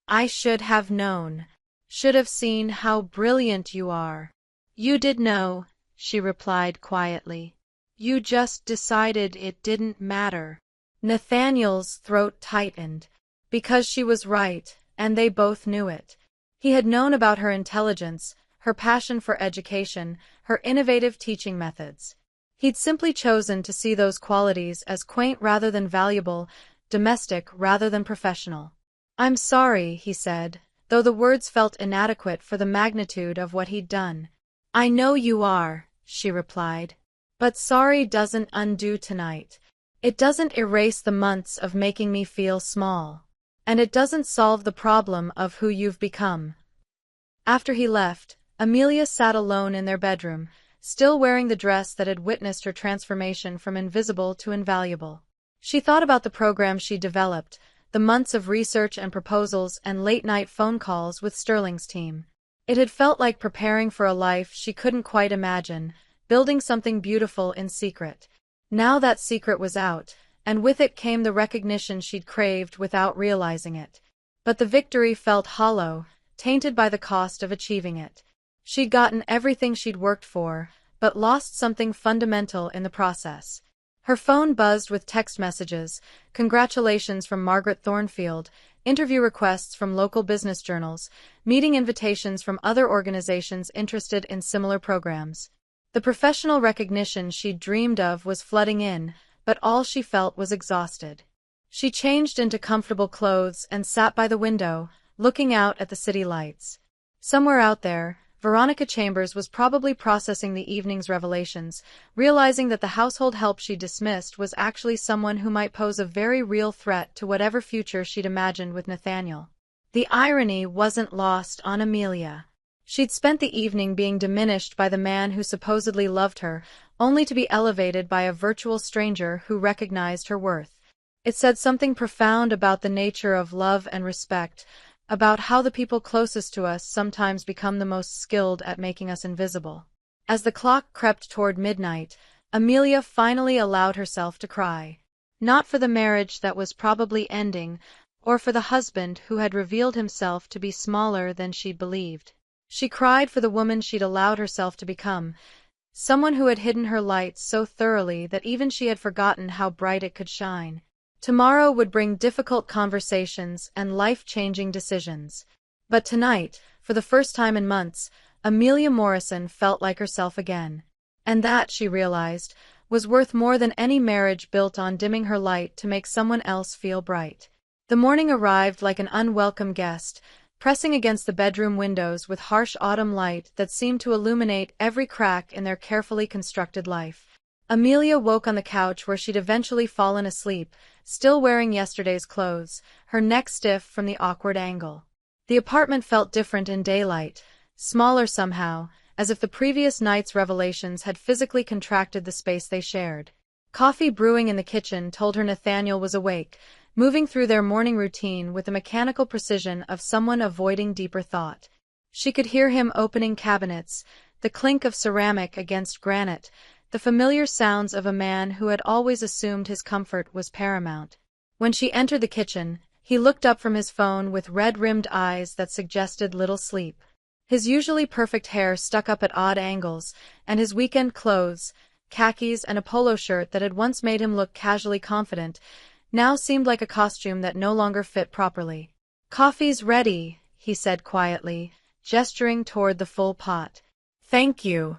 I should have known. Should have seen how brilliant you are. You did know, she replied quietly. You just decided it didn't matter. Nathaniel's throat tightened. Because she was right, and they both knew it. He had known about her intelligence, her passion for education, her innovative teaching methods. He'd simply chosen to see those qualities as quaint rather than valuable, domestic rather than professional. I'm sorry, he said, though the words felt inadequate for the magnitude of what he'd done. I know you are, she replied. But sorry doesn't undo tonight. It doesn't erase the months of making me feel small. And it doesn't solve the problem of who you've become. After he left, Amelia sat alone in their bedroom, still wearing the dress that had witnessed her transformation from invisible to invaluable. She thought about the program she'd developed, the months of research and proposals and late-night phone calls with Sterling's team. It had felt like preparing for a life she couldn't quite imagine, building something beautiful in secret. Now that secret was out, and with it came the recognition she'd craved without realizing it. But the victory felt hollow, tainted by the cost of achieving it. She'd gotten everything she'd worked for, but lost something fundamental in the process. Her phone buzzed with text messages, congratulations from Margaret Thornfield, interview requests from local business journals, meeting invitations from other organizations interested in similar programs. The professional recognition she'd dreamed of was flooding in, but all she felt was exhausted. She changed into comfortable clothes and sat by the window, looking out at the city lights. Somewhere out there, Veronica Chambers was probably processing the evening's revelations, realizing that the household help she dismissed was actually someone who might pose a very real threat to whatever future she'd imagined with Nathaniel. The irony wasn't lost on Amelia. She'd spent the evening being diminished by the man who supposedly loved her, only to be elevated by a virtual stranger who recognized her worth. It said something profound about the nature of love and respect, about how the people closest to us sometimes become the most skilled at making us invisible. As the clock crept toward midnight, Amelia finally allowed herself to cry. Not for the marriage that was probably ending, or for the husband who had revealed himself to be smaller than she'd believed. She cried for the woman she'd allowed herself to become, someone who had hidden her light so thoroughly that even she had forgotten how bright it could shine. Tomorrow would bring difficult conversations and life-changing decisions. But tonight, for the first time in months, Amelia Morrison felt like herself again. And that, she realized, was worth more than any marriage built on dimming her light to make someone else feel bright. The morning arrived like an unwelcome guest, pressing against the bedroom windows with harsh autumn light that seemed to illuminate every crack in their carefully constructed life. Amelia woke on the couch where she'd eventually fallen asleep, still wearing yesterday's clothes, her neck stiff from the awkward angle. The apartment felt different in daylight, smaller somehow, as if the previous night's revelations had physically contracted the space they shared. Coffee brewing in the kitchen told her Nathaniel was awake, moving through their morning routine with the mechanical precision of someone avoiding deeper thought. She could hear him opening cabinets, the clink of ceramic against granite, the familiar sounds of a man who had always assumed his comfort was paramount. When she entered the kitchen, he looked up from his phone with red-rimmed eyes that suggested little sleep. His usually perfect hair stuck up at odd angles, and his weekend clothes, khakis and a polo shirt that had once made him look casually confident, now seemed like a costume that no longer fit properly. "Coffee's ready," he said quietly, gesturing toward the full pot. "Thank you."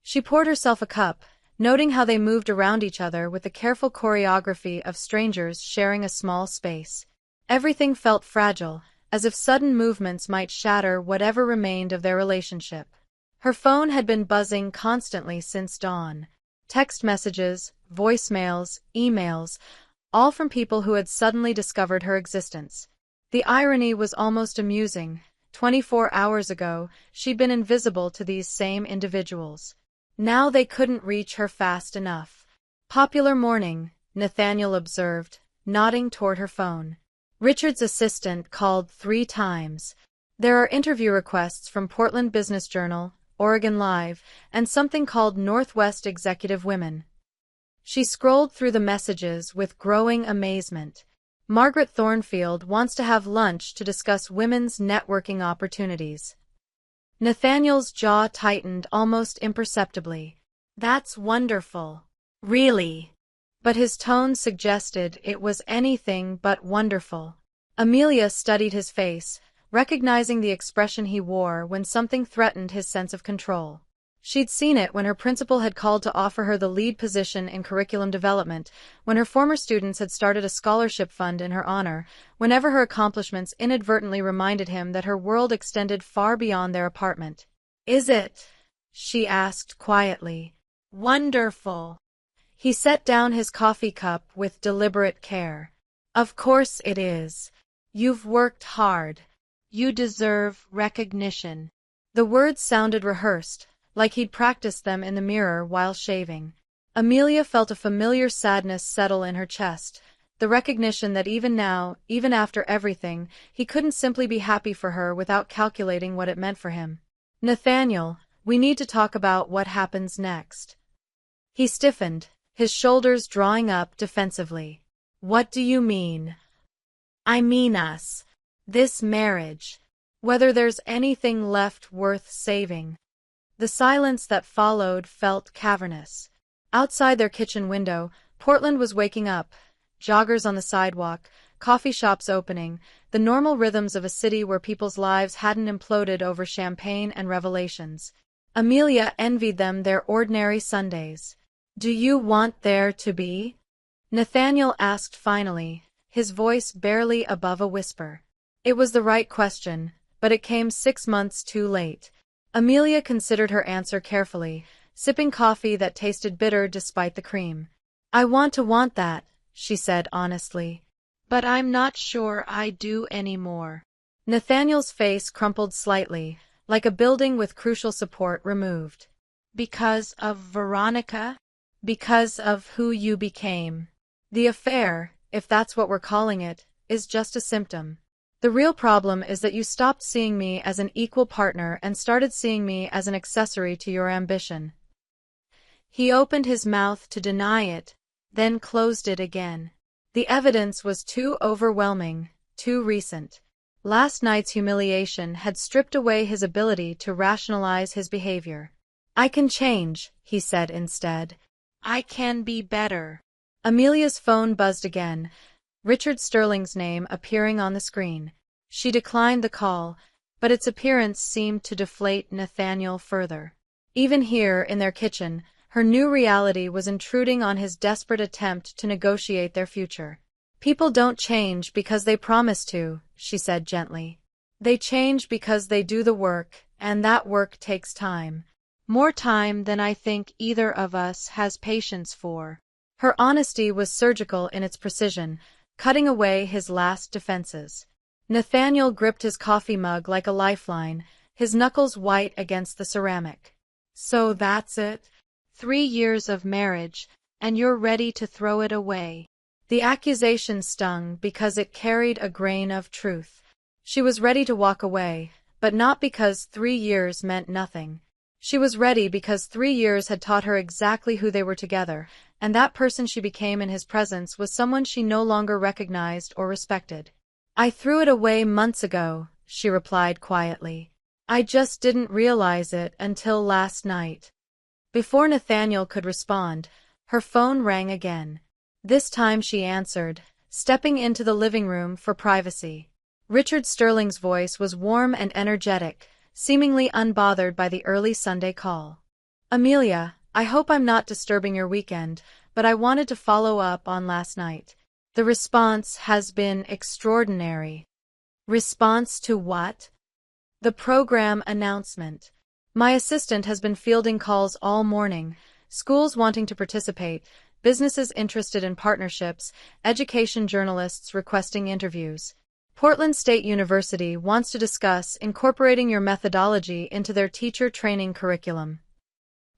She poured herself a cup, noting how they moved around each other with the careful choreography of strangers sharing a small space. Everything felt fragile, as if sudden movements might shatter whatever remained of their relationship. Her phone had been buzzing constantly since dawn. Text messages, voicemails, emails, all from people who had suddenly discovered her existence. The irony was almost amusing. 24 hours ago, she'd been invisible to these same individuals. Now they couldn't reach her fast enough. "Popular morning," Nathaniel observed, nodding toward her phone. Richard's assistant called 3 times. "There are interview requests from Portland Business Journal, Oregon Live, and something called Northwest Executive Women." She scrolled through the messages with growing amazement. Margaret Thornfield wants to have lunch to discuss women's networking opportunities. Nathaniel's jaw tightened almost imperceptibly. "That's wonderful." "Really?" But his tone suggested it was anything but wonderful. Amelia studied his face, recognizing the expression he wore when something threatened his sense of control. She'd seen it when her principal had called to offer her the lead position in curriculum development, when her former students had started a scholarship fund in her honor, whenever her accomplishments inadvertently reminded him that her world extended far beyond their apartment. "Is it?" she asked quietly. "Wonderful." He set down his coffee cup with deliberate care. "Of course it is. You've worked hard. You deserve recognition." The words sounded rehearsed, like he'd practiced them in the mirror while shaving. Amelia felt a familiar sadness settle in her chest, the recognition that even now, even after everything, he couldn't simply be happy for her without calculating what it meant for him. "Nathaniel, we need to talk about what happens next." He stiffened, his shoulders drawing up defensively. "What do you mean?" "I mean us. This marriage. Whether there's anything left worth saving." The silence that followed felt cavernous. Outside their kitchen window, Portland was waking up. Joggers on the sidewalk, coffee shops opening, the normal rhythms of a city where people's lives hadn't imploded over champagne and revelations. Amelia envied them their ordinary Sundays. "Do you want there to be?" Nathaniel asked finally, his voice barely above a whisper. It was the right question, but it came 6 months too late. Amelia considered her answer carefully, sipping coffee that tasted bitter despite the cream. I want that, she said honestly. But I'm not sure I do anymore. Nathaniel's face crumpled slightly, like a building with crucial support removed. Because of Veronica? Because of who you became. The affair, if that's what we're calling it, is just a symptom. The real problem is that you stopped seeing me as an equal partner and started seeing me as an accessory to your ambition. He opened his mouth to deny it, then closed it again. The evidence was too overwhelming, too recent. Last night's humiliation had stripped away his ability to rationalize his behavior. I can change, he said instead. I can be better. Amelia's phone buzzed again, Richard Sterling's name appearing on the screen. She declined the call, but its appearance seemed to deflate Nathaniel further. Even here, in their kitchen, her new reality was intruding on his desperate attempt to negotiate their future. People don't change because they promise to, she said gently. They change because they do the work, and that work takes time. More time than I think either of us has patience for. Her honesty was surgical in its precision, cutting away his last defenses. Nathaniel gripped his coffee mug like a lifeline, his knuckles white against the ceramic. So that's it? 3 years of marriage, and you're ready to throw it away. The accusation stung because it carried a grain of truth. She was ready to walk away, but not because 3 years meant nothing. She was ready because 3 years had taught her exactly who they were together, and that person she became in his presence was someone she no longer recognized or respected. I threw it away months ago, she replied quietly. I just didn't realize it until last night. Before Nathaniel could respond, her phone rang again. This time she answered, stepping into the living room for privacy. Richard Sterling's voice was warm and energetic, seemingly unbothered by the early Sunday call. Amelia, I hope I'm not disturbing your weekend, but I wanted to follow up on last night. The response has been extraordinary. Response to what? The program announcement. My assistant has been fielding calls all morning, schools wanting to participate, businesses interested in partnerships, education journalists requesting interviews. Portland State University wants to discuss incorporating your methodology into their teacher training curriculum.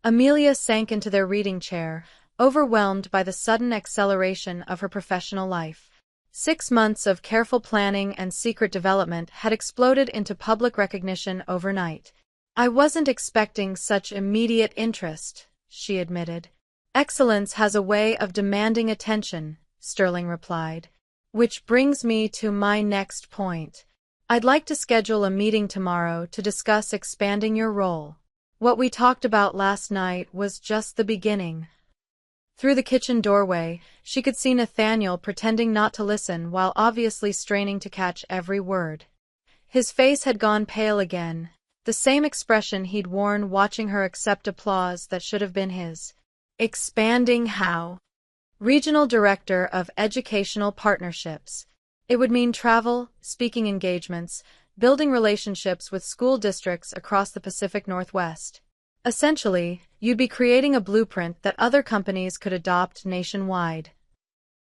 Amelia sank into their reading chair, overwhelmed by the sudden acceleration of her professional life. 6 months of careful planning and secret development had exploded into public recognition overnight. I wasn't expecting such immediate interest, she admitted. Excellence has a way of demanding attention, Sterling replied. Which brings me to my next point. I'd like to schedule a meeting tomorrow to discuss expanding your role. What we talked about last night was just the beginning. Through the kitchen doorway, she could see Nathaniel pretending not to listen while obviously straining to catch every word. His face had gone pale again, the same expression he'd worn watching her accept applause that should have been his. Expanding how? Regional Director of Educational Partnerships. It would mean travel, speaking engagements, building relationships with school districts across the Pacific Northwest. Essentially, you'd be creating a blueprint that other companies could adopt nationwide.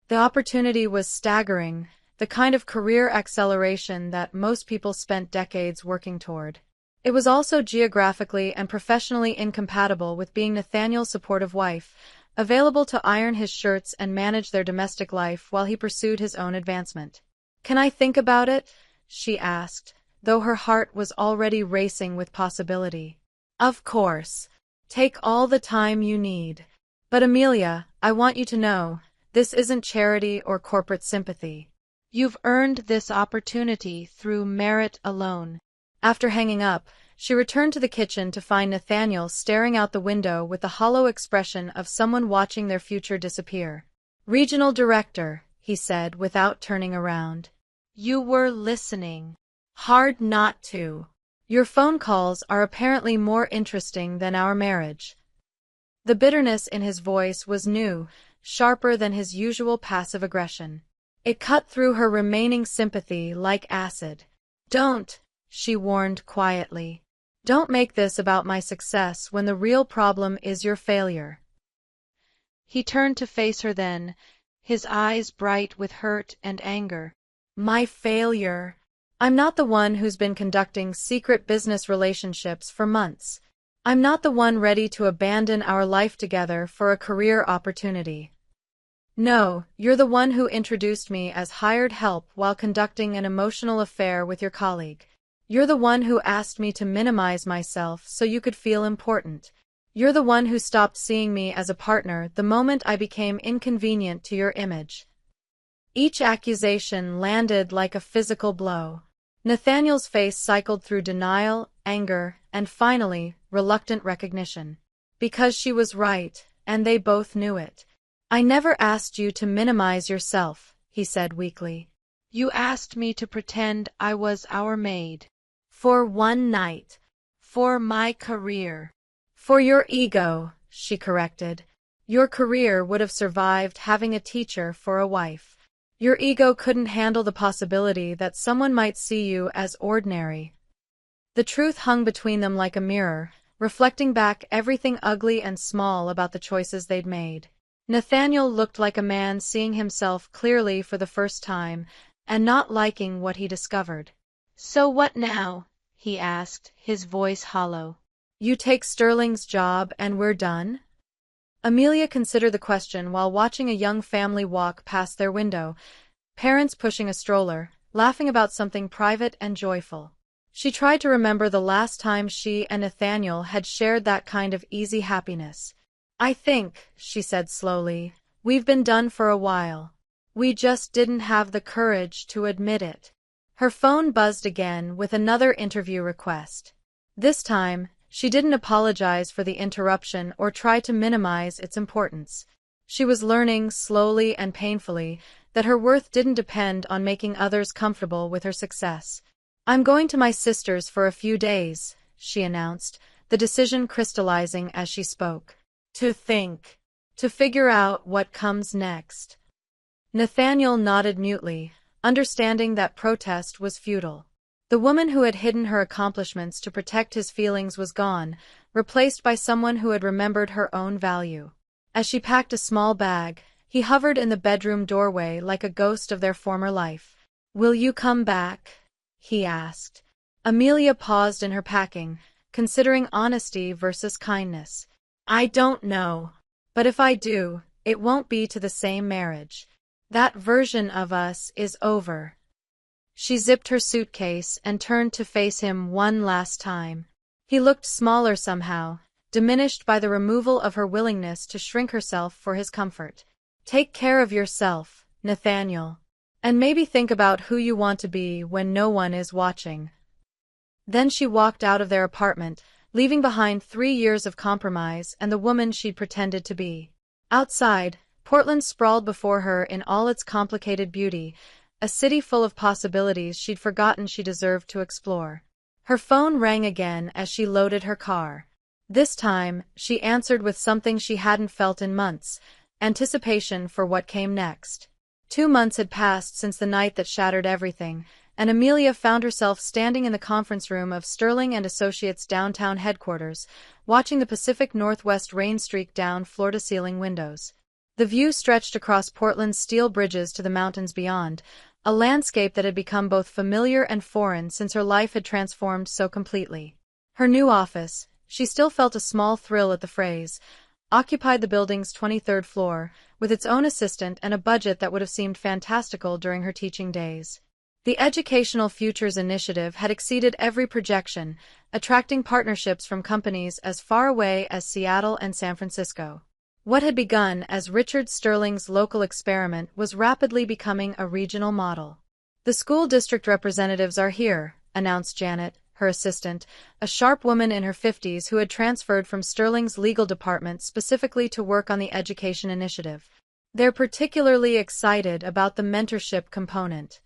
The opportunity was staggering, the kind of career acceleration that most people spent decades working toward. It was also geographically and professionally incompatible with being Nathaniel's supportive wife, available to iron his shirts and manage their domestic life while he pursued his own advancement. Can I think about it? She asked, though her heart was already racing with possibility. Of course. Take all the time you need. But Amelia, I want you to know, this isn't charity or corporate sympathy. You've earned this opportunity through merit alone. After hanging up, she returned to the kitchen to find Nathaniel staring out the window with the hollow expression of someone watching their future disappear. Regional Director, he said without turning around. You were listening. Hard not to. Your phone calls are apparently more interesting than our marriage. The bitterness in his voice was new, sharper than his usual passive aggression. It cut through her remaining sympathy like acid. Don't, she warned quietly. Don't make this about my success when the real problem is your failure. He turned to face her then, his eyes bright with hurt and anger. My failure? I'm not the one who's been conducting secret business relationships for months. I'm not the one ready to abandon our life together for a career opportunity. No, you're the one who introduced me as hired help while conducting an emotional affair with your colleague. You're the one who asked me to minimize myself so you could feel important. You're the one who stopped seeing me as a partner the moment I became inconvenient to your image. Each accusation landed like a physical blow. Nathaniel's face cycled through denial, anger, and finally, reluctant recognition. Because she was right, and they both knew it. I never asked you to minimize yourself, he said weakly. You asked me to pretend I was our maid. For one night. For my career. For your ego, she corrected. Your career would have survived having a teacher for a wife. Your ego couldn't handle the possibility that someone might see you as ordinary. The truth hung between them like a mirror, reflecting back everything ugly and small about the choices they'd made. Nathaniel looked like a man seeing himself clearly for the first time, and not liking what he discovered. So what now? He asked, his voice hollow. You take Sterling's job and we're done? Amelia considered the question while watching a young family walk past their window, parents pushing a stroller, laughing about something private and joyful. She tried to remember the last time she and Nathaniel had shared that kind of easy happiness. I think, she said slowly, we've been done for a while. We just didn't have the courage to admit it. Her phone buzzed again with another interview request. This time, she didn't apologize for the interruption or try to minimize its importance. She was learning, slowly and painfully, that her worth didn't depend on making others comfortable with her success. I'm going to my sister's for a few days, she announced, the decision crystallizing as she spoke. To think. To figure out what comes next. Nathaniel nodded mutely, understanding that protest was futile. The woman who had hidden her accomplishments to protect his feelings was gone, replaced by someone who had remembered her own value. As she packed a small bag, he hovered in the bedroom doorway like a ghost of their former life. Will you come back? He asked. Amelia paused in her packing, considering honesty versus kindness. I don't know. But if I do, it won't be to the same marriage. That version of us is over. She zipped her suitcase and turned to face him one last time. He looked smaller somehow, diminished by the removal of her willingness to shrink herself for his comfort. Take care of yourself, Nathaniel. And maybe think about who you want to be when no one is watching. Then she walked out of their apartment, leaving behind 3 years of compromise and the woman she'd pretended to be. Outside, Portland sprawled before her in all its complicated beauty, a city full of possibilities she'd forgotten she deserved to explore. Her phone rang again as she loaded her car. This time, she answered with something she hadn't felt in months, anticipation for what came next. 2 months had passed since the night that shattered everything, and Amelia found herself standing in the conference room of Sterling and Associates' downtown headquarters, watching the Pacific Northwest rain streak down floor-to-ceiling windows. The view stretched across Portland's steel bridges to the mountains beyond, a landscape that had become both familiar and foreign since her life had transformed so completely. Her new office, she still felt a small thrill at the phrase, occupied the building's 23rd floor, with its own assistant and a budget that would have seemed fantastical during her teaching days. The Educational Futures Initiative had exceeded every projection, attracting partnerships from companies as far away as Seattle and San Francisco. What had begun as Richard Sterling's local experiment was rapidly becoming a regional model. The school district representatives are here, announced Janet, her assistant, a sharp woman in her 50s who had transferred from Sterling's legal department specifically to work on the education initiative. They're particularly excited about the mentorship component.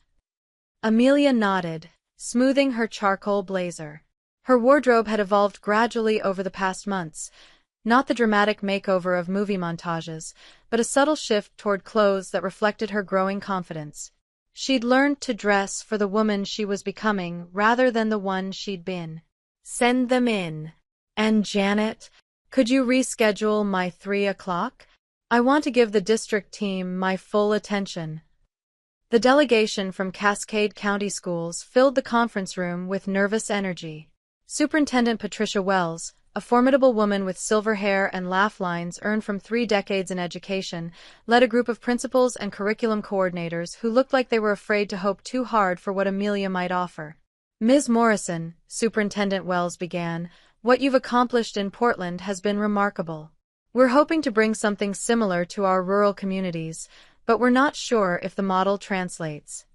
Amelia nodded, smoothing her charcoal blazer. Her wardrobe had evolved gradually over the past months, not the dramatic makeover of movie montages, but a subtle shift toward clothes that reflected her growing confidence. She'd learned to dress for the woman she was becoming rather than the one she'd been. Send them in. And Janet, could you reschedule my 3 o'clock? I want to give the district team my full attention. The delegation from Cascade County Schools filled the conference room with nervous energy. Superintendent Patricia Wells, a formidable woman with silver hair and laugh lines earned from 3 decades in education, led a group of principals and curriculum coordinators who looked like they were afraid to hope too hard for what Amelia might offer. Ms. Morrison, Superintendent Wells began, what you've accomplished in Portland has been remarkable. We're hoping to bring something similar to our rural communities, but we're not sure if the model translates.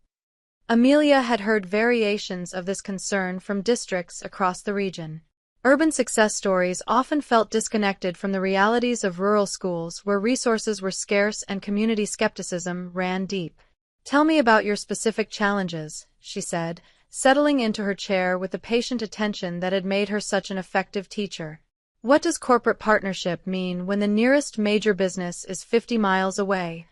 Amelia had heard variations of this concern from districts across the region. Urban success stories often felt disconnected from the realities of rural schools where resources were scarce and community skepticism ran deep. Tell me about your specific challenges, she said, settling into her chair with the patient attention that had made her such an effective teacher. What does corporate partnership mean when the nearest major business is 50 miles away?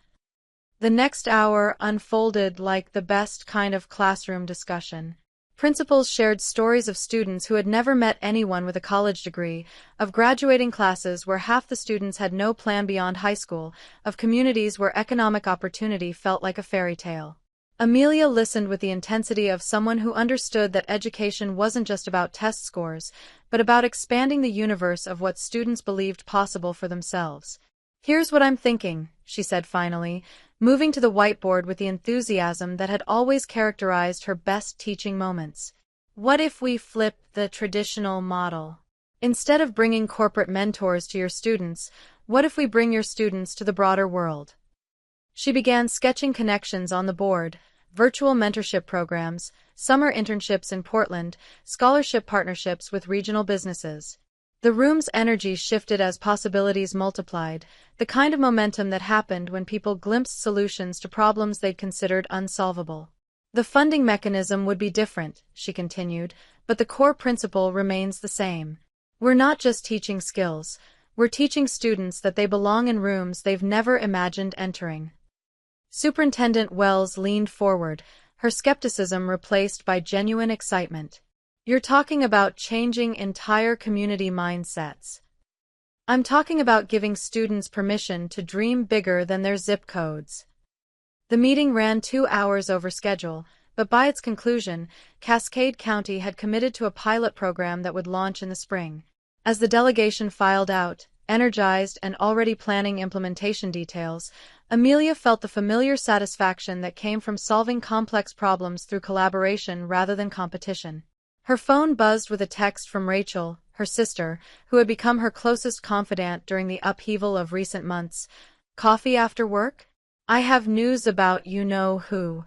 The next hour unfolded like the best kind of classroom discussion. Principals shared stories of students who had never met anyone with a college degree, of graduating classes where half the students had no plan beyond high school, of communities where economic opportunity felt like a fairy tale. Amelia listened with the intensity of someone who understood that education wasn't just about test scores, but about expanding the universe of what students believed possible for themselves. Here's what I'm thinking, she said finally, moving to the whiteboard with the enthusiasm that had always characterized her best teaching moments. What if we flip the traditional model? Instead of bringing corporate mentors to your students, what if we bring your students to the broader world? She began sketching connections on the board, virtual mentorship programs, summer internships in Portland, scholarship partnerships with regional businesses. The room's energy shifted as possibilities multiplied, the kind of momentum that happened when people glimpsed solutions to problems they'd considered unsolvable. The funding mechanism would be different, she continued, but the core principle remains the same. We're not just teaching skills, we're teaching students that they belong in rooms they've never imagined entering. Superintendent Wells leaned forward, her skepticism replaced by genuine excitement. You're talking about changing entire community mindsets. I'm talking about giving students permission to dream bigger than their zip codes. The meeting ran 2 hours over schedule, but by its conclusion, Cascade County had committed to a pilot program that would launch in the spring. As the delegation filed out, energized and already planning implementation details, Amelia felt the familiar satisfaction that came from solving complex problems through collaboration rather than competition. Her phone buzzed with a text from Rachel, her sister, who had become her closest confidant during the upheaval of recent months. Coffee after work? I have news about you-know-who.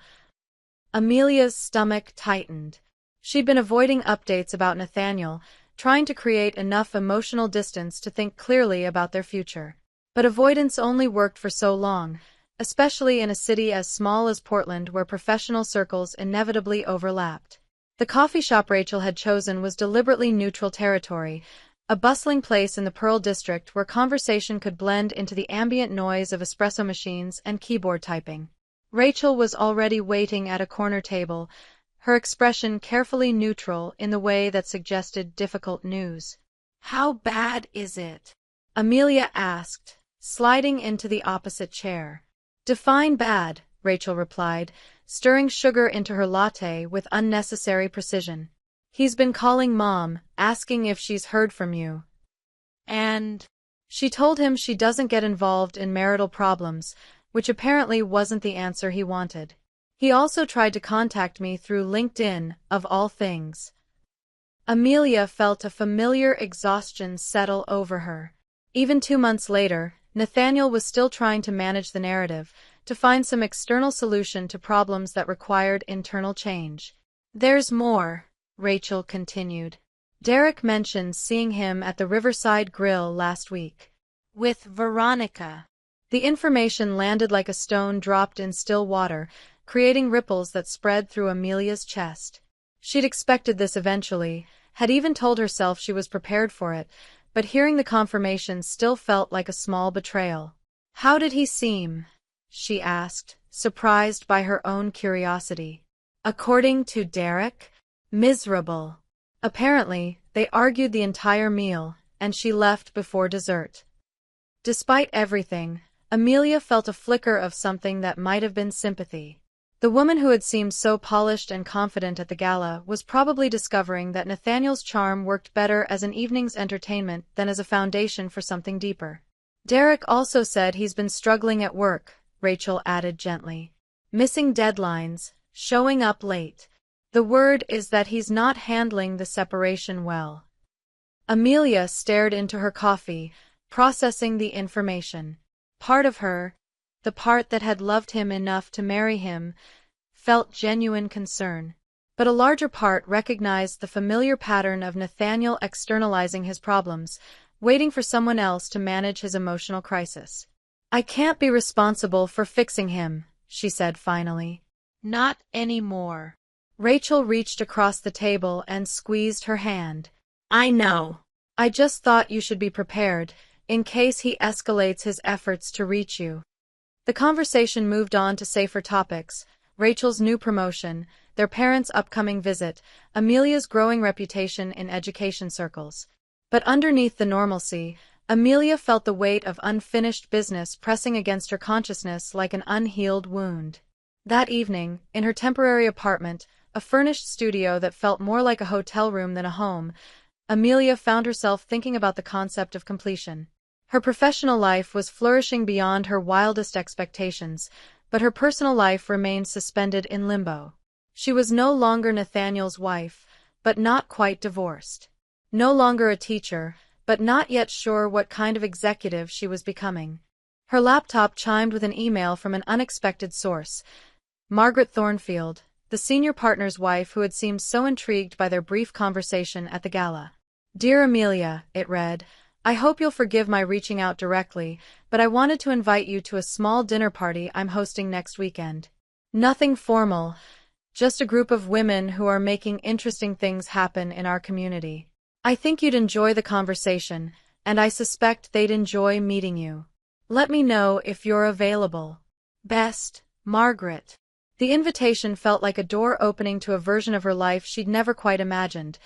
Amelia's stomach tightened. She'd been avoiding updates about Nathaniel, trying to create enough emotional distance to think clearly about their future. But avoidance only worked for so long, especially in a city as small as Portland where professional circles inevitably overlapped. The coffee shop Rachel had chosen was deliberately neutral territory, a bustling place in the Pearl District where conversation could blend into the ambient noise of espresso machines and keyboard typing. Rachel was already waiting at a corner table, her expression carefully neutral in the way that suggested difficult news. How bad is it? Amelia asked, sliding into the opposite chair. Define bad, Rachel replied, stirring sugar into her latte with unnecessary precision. He's been calling Mom, asking if she's heard from you. And she told him she doesn't get involved in marital problems, which apparently wasn't the answer he wanted. He also tried to contact me through LinkedIn, of all things. Amelia felt a familiar exhaustion settle over her. Even 2 months later, Nathaniel was still trying to manage the narrative, to find some external solution to problems that required internal change. There's more, Rachel continued. Derek mentioned seeing him at the Riverside Grill last week. With Veronica. The information landed like a stone dropped in still water, creating ripples that spread through Amelia's chest. She'd expected this eventually, had even told herself she was prepared for it, but hearing the confirmation still felt like a small betrayal. How did he seem? She asked, surprised by her own curiosity. According to Derek, miserable. Apparently, they argued the entire meal, and she left before dessert. Despite everything, Amelia felt a flicker of something that might have been sympathy. The woman who had seemed so polished and confident at the gala was probably discovering that Nathaniel's charm worked better as an evening's entertainment than as a foundation for something deeper. Derek also said he's been struggling at work, Rachel added gently. Missing deadlines, showing up late. The word is that he's not handling the separation well. Amelia stared into her coffee, processing the information. Part of her, the part that had loved him enough to marry him, felt genuine concern. But a larger part recognized the familiar pattern of Nathaniel externalizing his problems, waiting for someone else to manage his emotional crisis. I can't be responsible for fixing him, she said finally. Not anymore. Rachel reached across the table and squeezed her hand. I know. I just thought you should be prepared, in case he escalates his efforts to reach you. The conversation moved on to safer topics: Rachel's new promotion, their parents' upcoming visit, Amelia's growing reputation in education circles. But underneath the normalcy, Amelia felt the weight of unfinished business pressing against her consciousness like an unhealed wound. That evening, in her temporary apartment, a furnished studio that felt more like a hotel room than a home, Amelia found herself thinking about the concept of completion. Her professional life was flourishing beyond her wildest expectations, but her personal life remained suspended in limbo. She was no longer Nathaniel's wife, but not quite divorced. No longer a teacher, but not yet sure what kind of executive she was becoming. Her laptop chimed with an email from an unexpected source. Margaret Thornfield, the senior partner's wife who had seemed so intrigued by their brief conversation at the gala. Dear Amelia, it read, I hope you'll forgive my reaching out directly, but I wanted to invite you to a small dinner party I'm hosting next weekend. Nothing formal, just a group of women who are making interesting things happen in our community. I think you'd enjoy the conversation, and I suspect they'd enjoy meeting you. Let me know if you're available. Best, Margaret. The invitation felt like a door opening to a version of her life she'd never quite imagined.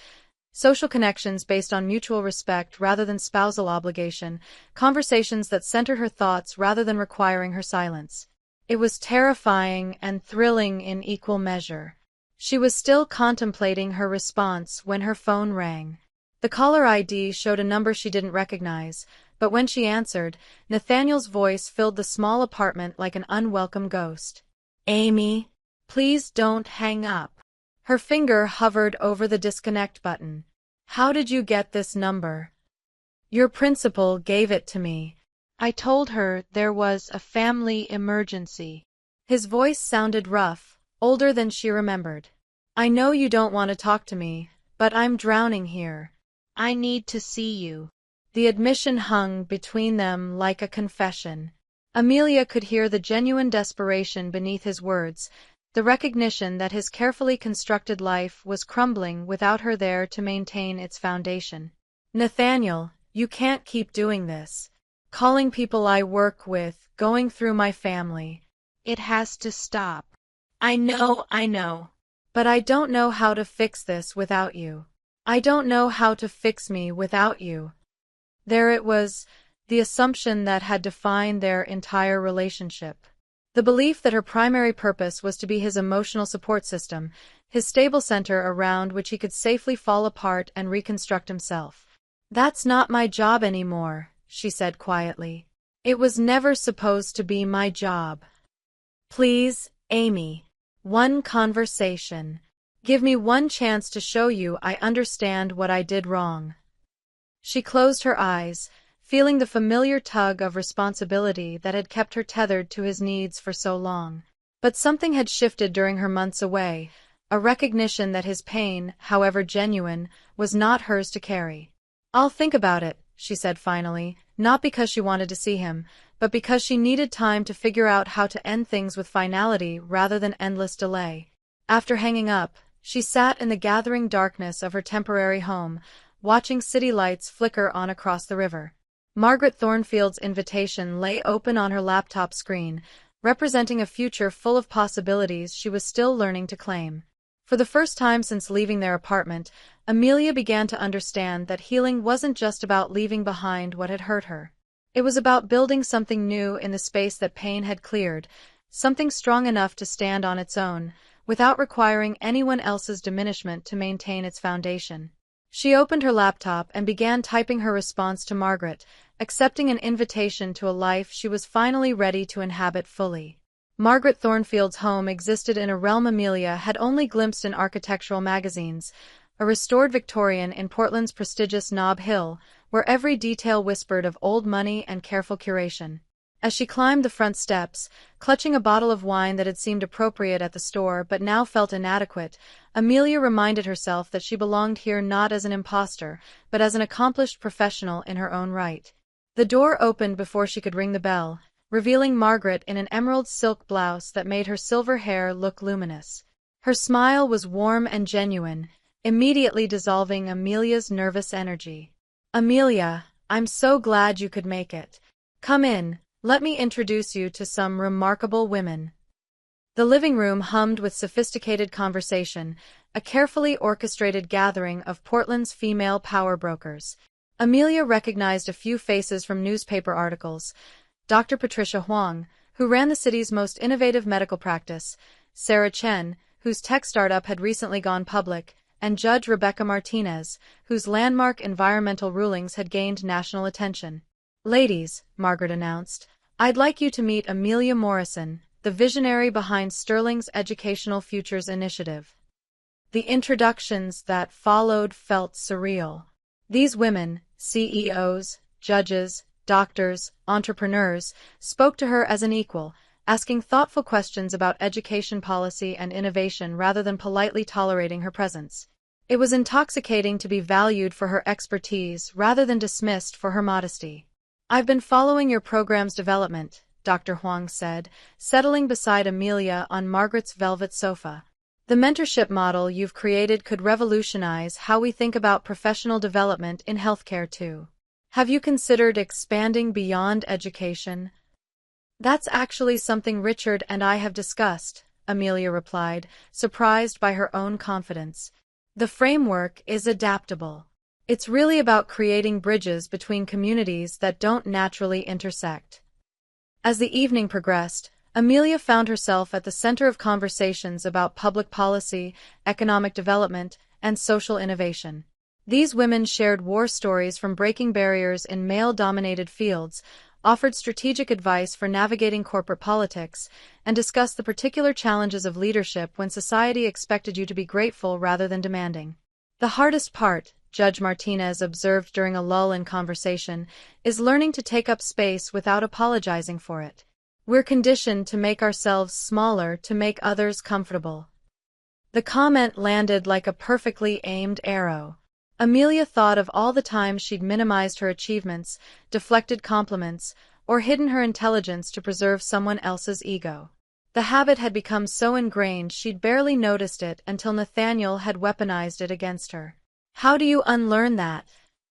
Social connections based on mutual respect rather than spousal obligation, conversations that centered her thoughts rather than requiring her silence. It was terrifying and thrilling in equal measure. She was still contemplating her response when her phone rang. The caller ID showed a number she didn't recognize, but when she answered, Nathaniel's voice filled the small apartment like an unwelcome ghost. Amy, please don't hang up. Her finger hovered over the disconnect button. How did you get this number? Your principal gave it to me. I told her there was a family emergency. His voice sounded rough, older than she remembered. I know you don't want to talk to me, but I'm drowning here. I need to see you. The admission hung between them like a confession. Amelia could hear the genuine desperation beneath his words, the recognition that his carefully constructed life was crumbling without her there to maintain its foundation. Nathaniel, you can't keep doing this. Calling people I work with, going through my family. It has to stop. I know. But I don't know how to fix this without you. I don't know how to fix me without you. There it was, the assumption that had defined their entire relationship. The belief that her primary purpose was to be his emotional support system, his stable center around which he could safely fall apart and reconstruct himself. That's not my job anymore, she said quietly. It was never supposed to be my job. Please, Amy. One conversation. Give me one chance to show you I understand what I did wrong. She closed her eyes, feeling the familiar tug of responsibility that had kept her tethered to his needs for so long. But something had shifted during her months away, a recognition that his pain, however genuine, was not hers to carry. I'll think about it, she said finally, not because she wanted to see him, but because she needed time to figure out how to end things with finality rather than endless delay. After hanging up, she sat in the gathering darkness of her temporary home, watching city lights flicker on across the river. Margaret Thornfield's invitation lay open on her laptop screen, representing a future full of possibilities she was still learning to claim. For the first time since leaving their apartment, Amelia began to understand that healing wasn't just about leaving behind what had hurt her. It was about building something new in the space that pain had cleared, something strong enough to stand on its own, without requiring anyone else's diminishment to maintain its foundation. She opened her laptop and began typing her response to Margaret, accepting an invitation to a life she was finally ready to inhabit fully. Margaret Thornfield's home existed in a realm Amelia had only glimpsed in architectural magazines, a restored Victorian in Portland's prestigious Nob Hill, where every detail whispered of old money and careful curation. As she climbed the front steps, clutching a bottle of wine that had seemed appropriate at the store but now felt inadequate, Amelia reminded herself that she belonged here not as an imposter, but as an accomplished professional in her own right. The door opened before she could ring the bell, revealing Margaret in an emerald silk blouse that made her silver hair look luminous. Her smile was warm and genuine, immediately dissolving Amelia's nervous energy. "Amelia, I'm so glad you could make it. Come in, let me introduce you to some remarkable women." The living room hummed with sophisticated conversation, a carefully orchestrated gathering of Portland's female power brokers. Amelia recognized a few faces from newspaper articles: Dr. Patricia Huang, who ran the city's most innovative medical practice; Sarah Chen, whose tech startup had recently gone public; and Judge Rebecca Martinez, whose landmark environmental rulings had gained national attention. "Ladies," Margaret announced, "I'd like you to meet Amelia Morrison, the visionary behind Sterling's Educational Futures Initiative." The introductions that followed felt surreal. These women, CEOs, judges, doctors, entrepreneurs, spoke to her as an equal, asking thoughtful questions about education policy and innovation rather than politely tolerating her presence. It was intoxicating to be valued for her expertise rather than dismissed for her modesty. "I've been following your program's development," Dr. Huang said, settling beside Amelia on Margaret's velvet sofa. "The mentorship model you've created could revolutionize how we think about professional development in healthcare too. Have you considered expanding beyond education?" "That's actually something Richard and I have discussed," Amelia replied, surprised by her own confidence. "The framework is adaptable. It's really about creating bridges between communities that don't naturally intersect." As the evening progressed, Amelia found herself at the center of conversations about public policy, economic development, and social innovation. These women shared war stories from breaking barriers in male-dominated fields, offered strategic advice for navigating corporate politics, and discussed the particular challenges of leadership when society expected you to be grateful rather than demanding. "The hardest part," Judge Martinez observed during a lull in conversation, "is learning to take up space without apologizing for it. We're conditioned to make ourselves smaller to make others comfortable." The comment landed like a perfectly aimed arrow. Amelia thought of all the times she'd minimized her achievements, deflected compliments, or hidden her intelligence to preserve someone else's ego. The habit had become so ingrained she'd barely noticed it until Nathaniel had weaponized it against her. "How do you unlearn that?"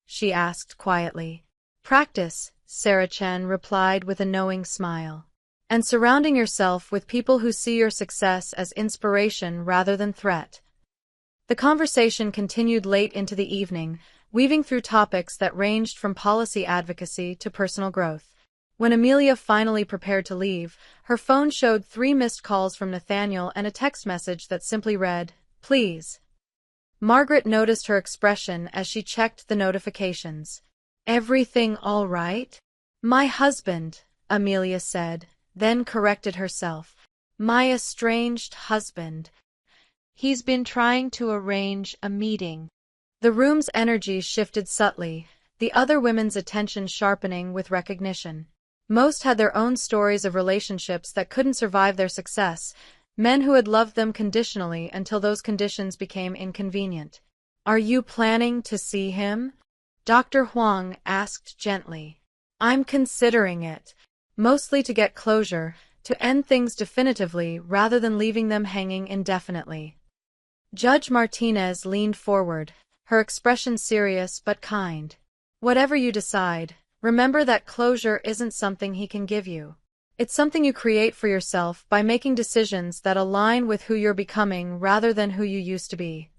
she asked quietly. "Practice," Sarah Chen replied with a knowing smile. "And surrounding yourself with people who see your success as inspiration rather than threat." The conversation continued late into the evening, weaving through topics that ranged from policy advocacy to personal growth. When Amelia finally prepared to leave, her phone showed 3 missed calls from Nathaniel and a text message that simply read, "Please." Margaret noticed her expression as she checked the notifications. "Everything all right?" "My husband," Amelia said, then corrected herself. "My estranged husband. He's been trying to arrange a meeting." The room's energy shifted subtly, the other women's attention sharpening with recognition. Most had their own stories of relationships that couldn't survive their success, men who had loved them conditionally until those conditions became inconvenient. "Are you planning to see him?" Dr. Huang asked gently. "I'm considering it, mostly to get closure, to end things definitively rather than leaving them hanging indefinitely." Judge Martinez leaned forward, her expression serious but kind. "Whatever you decide, remember that closure isn't something he can give you. It's something you create for yourself by making decisions that align with who you're becoming rather than who you used to be."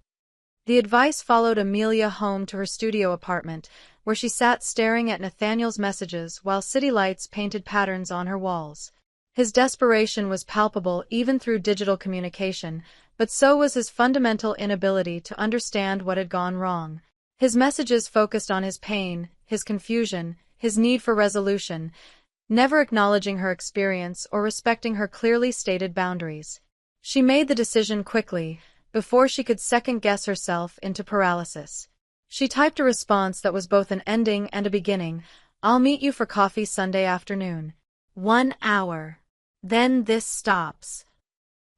The advice followed Amelia home to her studio apartment, where she sat staring at Nathaniel's messages while city lights painted patterns on her walls. His desperation was palpable even through digital communication, but so was his fundamental inability to understand what had gone wrong. His messages focused on his pain, his confusion, his need for resolution, never acknowledging her experience or respecting her clearly stated boundaries. She made the decision quickly, before she could second-guess herself into paralysis. She typed a response that was both an ending and a beginning. "I'll meet you for coffee Sunday afternoon. 1 hour. Then this stops."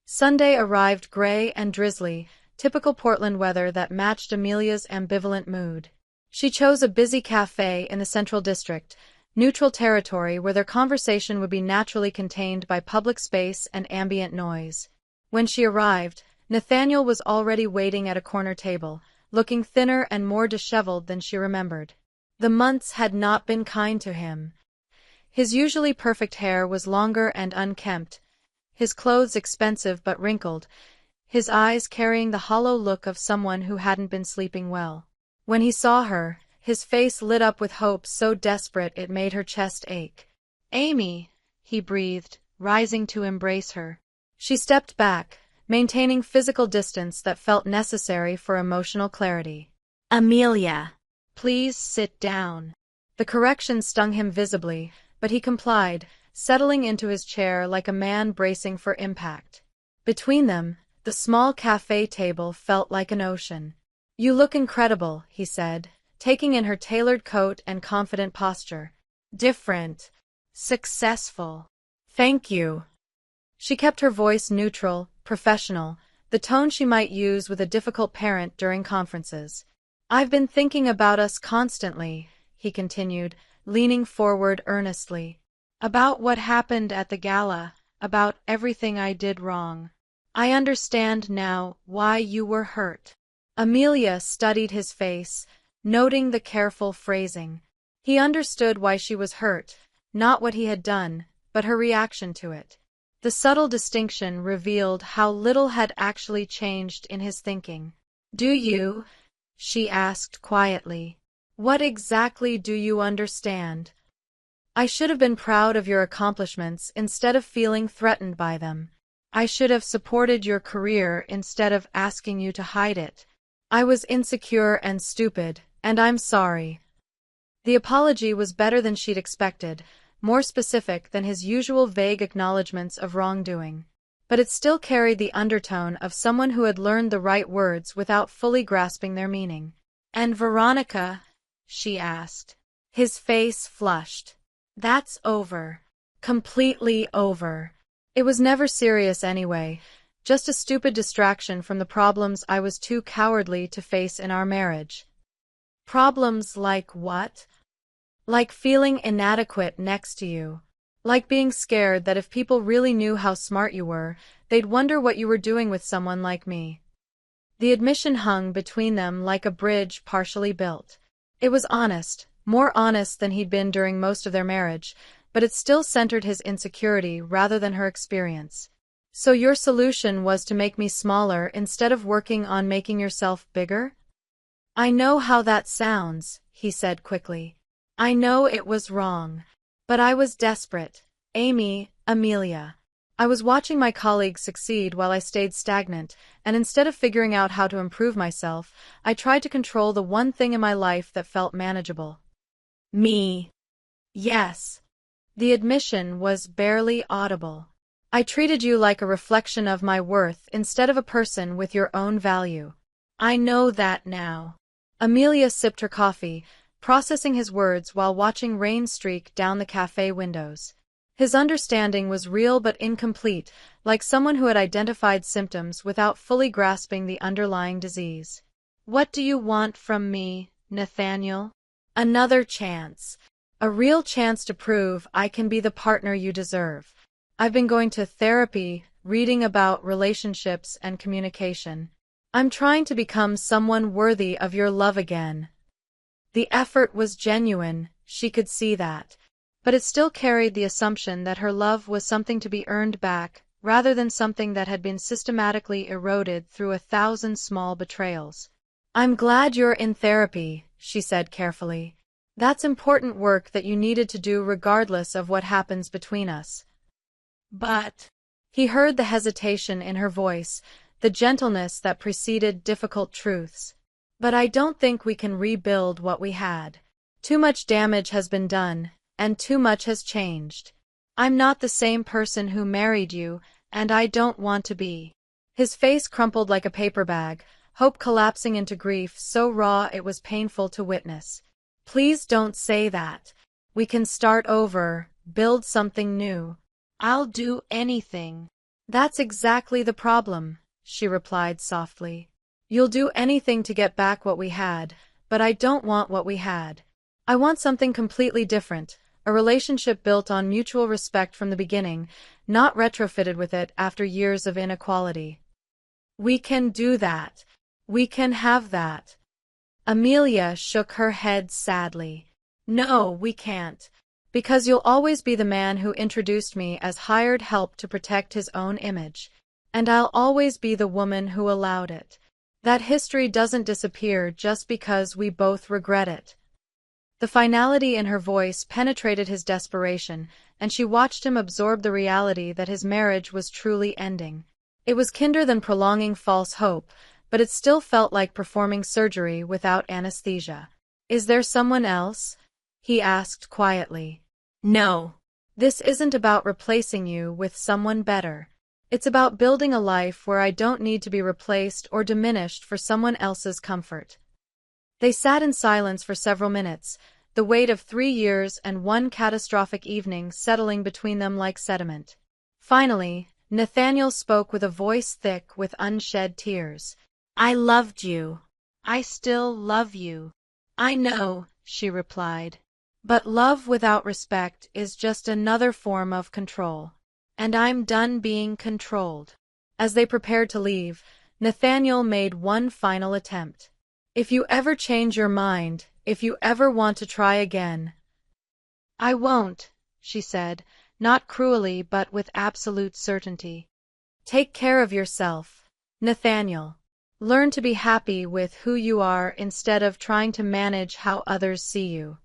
Sunday arrived gray and drizzly, typical Portland weather that matched Amelia's ambivalent mood. She chose a busy cafe in the Central District, neutral territory where their conversation would be naturally contained by public space and ambient noise. When she arrived, Nathaniel was already waiting at a corner table, looking thinner and more disheveled than she remembered. The months had not been kind to him. His usually perfect hair was longer and unkempt, his clothes expensive but wrinkled, his eyes carrying the hollow look of someone who hadn't been sleeping well. When he saw her, his face lit up with hope so desperate it made her chest ache. "Amy," he breathed, rising to embrace her. She stepped back, maintaining physical distance that felt necessary for emotional clarity. "Amelia, please sit down." The correction stung him visibly, but he complied, settling into his chair like a man bracing for impact. Between them, the small cafe table felt like an ocean. "You look incredible," he said, taking in her tailored coat and confident posture. "Different. Successful. Thank you." She kept her voice neutral, professional, the tone she might use with a difficult parent during conferences. "I've been thinking about us constantly," he continued, leaning forward earnestly. "About what happened at the gala, about everything I did wrong. I understand now why you were hurt." Amelia studied his face, noting the careful phrasing. He understood why she was hurt, not what he had done, but her reaction to it. The subtle distinction revealed how little had actually changed in his thinking. "Do you?" she asked quietly. "What exactly do you understand?" "I should have been proud of your accomplishments instead of feeling threatened by them. I should have supported your career instead of asking you to hide it. I was insecure and stupid, and I'm sorry." The apology was better than she'd expected, more specific than his usual vague acknowledgments of wrongdoing. But it still carried the undertone of someone who had learned the right words without fully grasping their meaning. "And Veronica?" she asked. His face flushed. "That's over. Completely over. It was never serious anyway, just a stupid distraction from the problems I was too cowardly to face in our marriage." "Problems like what?" "Like feeling inadequate next to you. Like being scared that if people really knew how smart you were, they'd wonder what you were doing with someone like me." The admission hung between them like a bridge partially built. It was honest, more honest than he'd been during most of their marriage, but it still centered his insecurity rather than her experience. "So your solution was to make me smaller instead of working on making yourself bigger?" "I know how that sounds," he said quickly. "I know it was wrong. But I was desperate. Amelia. I was watching my colleagues succeed while I stayed stagnant, and instead of figuring out how to improve myself, I tried to control the one thing in my life that felt manageable. Me." "Yes." The admission was barely audible. "I treated you like a reflection of my worth instead of a person with your own value. I know that now." Amelia sipped her coffee, processing his words while watching rain streak down the cafe windows. His understanding was real but incomplete, like someone who had identified symptoms without fully grasping the underlying disease. "What do you want from me, Nathaniel?" "Another chance. A real chance to prove I can be the partner you deserve. I've been going to therapy, reading about relationships and communication. I'm trying to become someone worthy of your love again." The effort was genuine, she could see that. But it still carried the assumption that her love was something to be earned back, rather than something that had been systematically eroded through 1,000 small betrayals. I'm glad you're in therapy, she said carefully. That's important work that you needed to do regardless of what happens between us. But he heard the hesitation in her voice, the gentleness that preceded difficult truths. But I don't think we can rebuild what we had. Too much damage has been done, and too much has changed. I'm not the same person who married you, and I don't want to be. His face crumpled like a paper bag, hope collapsing into grief so raw it was painful to witness. Please don't say that. We can start over, build something new. I'll do anything. That's exactly the problem, she replied softly. You'll do anything to get back what we had, but I don't want what we had. I want something completely different, a relationship built on mutual respect from the beginning, not retrofitted with it after years of inequality. We can do that. We can have that. Amelia shook her head sadly. No, we can't. Because you'll always be the man who introduced me as hired help to protect his own image. And I'll always be the woman who allowed it. That history doesn't disappear just because we both regret it. The finality in her voice penetrated his desperation, and she watched him absorb the reality that his marriage was truly ending. It was kinder than prolonging false hope, but it still felt like performing surgery without anesthesia. Is there someone else? He asked quietly. No. This isn't about replacing you with someone better. It's about building a life where I don't need to be replaced or diminished for someone else's comfort. They sat in silence for several minutes, the weight of 3 years and one catastrophic evening settling between them like sediment. Finally, Nathaniel spoke with a voice thick with unshed tears. I loved you. I still love you. I know, she replied. But love without respect is just another form of control. And I'm done being controlled. As they prepared to leave, Nathaniel made one final attempt. If you ever change your mind, if you ever want to try again. I won't, she said, not cruelly but with absolute certainty. Take care of yourself, Nathaniel. Learn to be happy with who you are instead of trying to manage how others see you.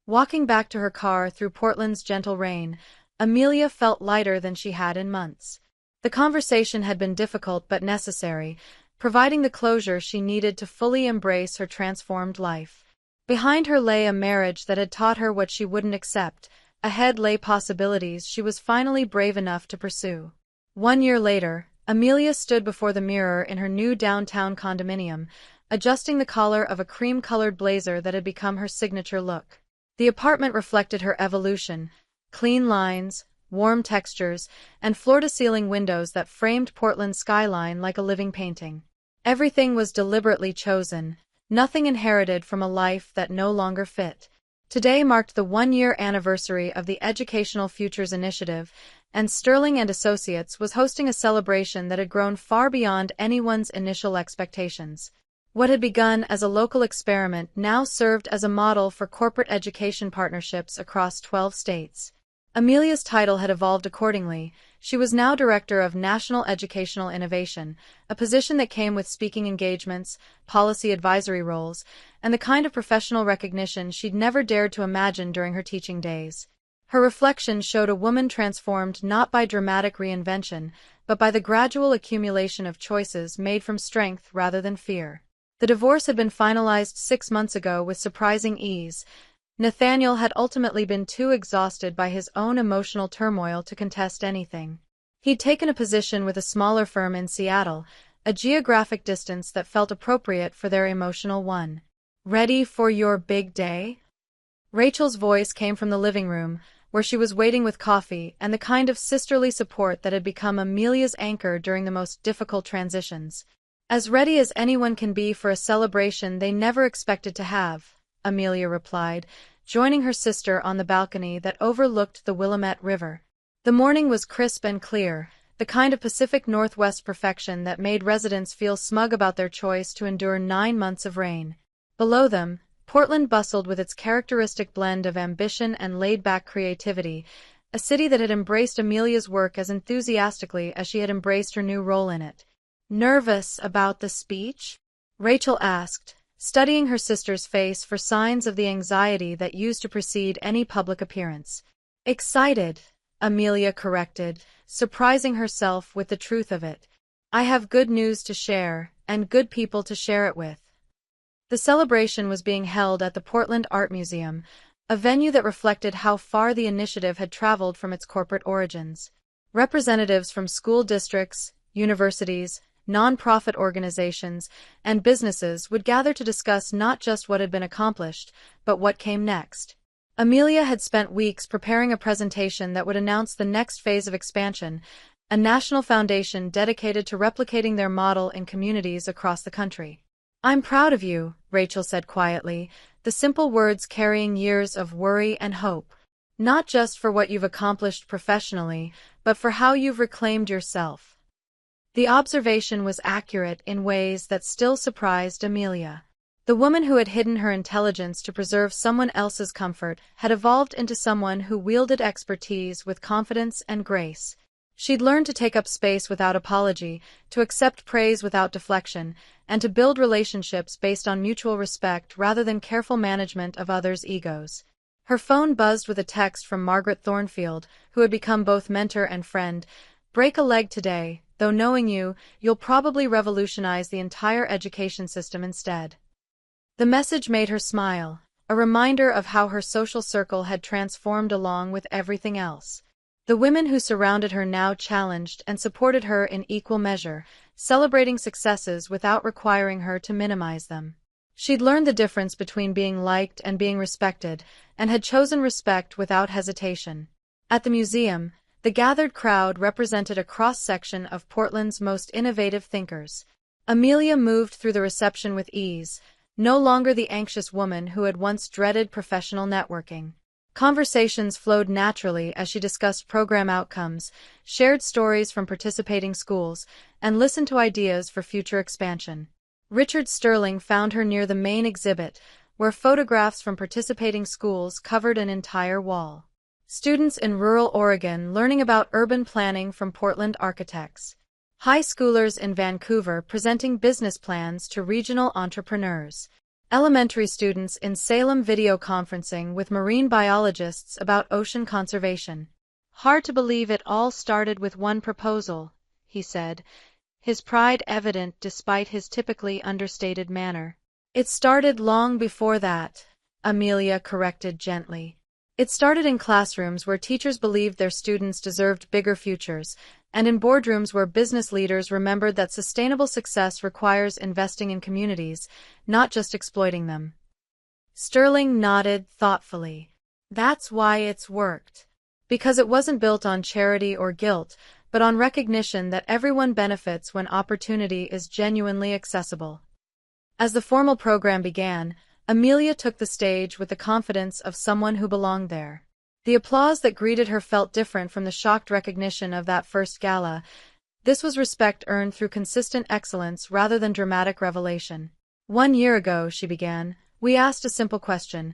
Walking back to her car through Portland's gentle rain, Amelia felt lighter than she had in months. The conversation had been difficult but necessary, providing the closure she needed to fully embrace her transformed life. Behind her lay a marriage that had taught her what she wouldn't accept. Ahead lay possibilities she was finally brave enough to pursue. 1 year later, Amelia stood before the mirror in her new downtown condominium, adjusting the collar of a cream-colored blazer that had become her signature look. The apartment reflected her evolution. Clean lines, warm textures, and floor-to-ceiling windows that framed Portland's skyline like a living painting. Everything was deliberately chosen, nothing inherited from a life that no longer fit. Today marked the 1-year anniversary of the Educational Futures Initiative, and Sterling and Associates was hosting a celebration that had grown far beyond anyone's initial expectations. What had begun as a local experiment now served as a model for corporate education partnerships across 12 states. Amelia's title had evolved accordingly. She was now Director of National Educational Innovation, a position that came with speaking engagements, policy advisory roles, and the kind of professional recognition she'd never dared to imagine during her teaching days. Her reflection showed a woman transformed not by dramatic reinvention, but by the gradual accumulation of choices made from strength rather than fear. The divorce had been finalized 6 months ago with surprising ease. Nathaniel had ultimately been too exhausted by his own emotional turmoil to contest anything. He'd taken a position with a smaller firm in Seattle, a geographic distance that felt appropriate for their emotional one. Ready for your big day? Rachel's voice came from the living room, where she was waiting with coffee and the kind of sisterly support that had become Amelia's anchor during the most difficult transitions. As ready as anyone can be for a celebration they never expected to have, Amelia replied, joining her sister on the balcony that overlooked the Willamette River. The morning was crisp and clear, the kind of Pacific Northwest perfection that made residents feel smug about their choice to endure 9 months of rain. Below them, Portland bustled with its characteristic blend of ambition and laid-back creativity, a city that had embraced Amelia's work as enthusiastically as she had embraced her new role in it. Nervous about the speech? Rachel asked, studying her sister's face for signs of the anxiety that used to precede any public appearance. Excited, Amelia corrected, surprising herself with the truth of it. I have good news to share, and good people to share it with. The celebration was being held at the Portland Art Museum, a venue that reflected how far the initiative had traveled from its corporate origins. Representatives from school districts, universities, nonprofit organizations, and businesses would gather to discuss not just what had been accomplished, but what came next. Amelia had spent weeks preparing a presentation that would announce the next phase of expansion, a national foundation dedicated to replicating their model in communities across the country. I'm proud of you, Rachel said quietly, the simple words carrying years of worry and hope. Not just for what you've accomplished professionally, but for how you've reclaimed yourself. The observation was accurate in ways that still surprised Amelia. The woman who had hidden her intelligence to preserve someone else's comfort had evolved into someone who wielded expertise with confidence and grace. She'd learned to take up space without apology, to accept praise without deflection, and to build relationships based on mutual respect rather than careful management of others' egos. Her phone buzzed with a text from Margaret Thornfield, who had become both mentor and friend. Break a leg today, though knowing you, you'll probably revolutionize the entire education system instead. The message made her smile, a reminder of how her social circle had transformed along with everything else. The women who surrounded her now challenged and supported her in equal measure, celebrating successes without requiring her to minimize them. She'd learned the difference between being liked and being respected, and had chosen respect without hesitation. At the museum, the gathered crowd represented a cross-section of Portland's most innovative thinkers. Amelia moved through the reception with ease, no longer the anxious woman who had once dreaded professional networking. Conversations flowed naturally as she discussed program outcomes, shared stories from participating schools, and listened to ideas for future expansion. Richard Sterling found her near the main exhibit, where photographs from participating schools covered an entire wall. Students in rural Oregon learning about urban planning from Portland architects. High schoolers in Vancouver presenting business plans to regional entrepreneurs. Elementary students in Salem video conferencing with marine biologists about ocean conservation. Hard to believe it all started with one proposal, he said, his pride evident despite his typically understated manner. It started long before that, Amelia corrected gently. It started in classrooms where teachers believed their students deserved bigger futures, and in boardrooms where business leaders remembered that sustainable success requires investing in communities, not just exploiting them. Sterling nodded thoughtfully. That's why it's worked. Because it wasn't built on charity or guilt, but on recognition that everyone benefits when opportunity is genuinely accessible. As the formal program began, Amelia took the stage with the confidence of someone who belonged there. The applause that greeted her felt different from the shocked recognition of that first gala. This was respect earned through consistent excellence rather than dramatic revelation. 1 year ago, she began, we asked a simple question.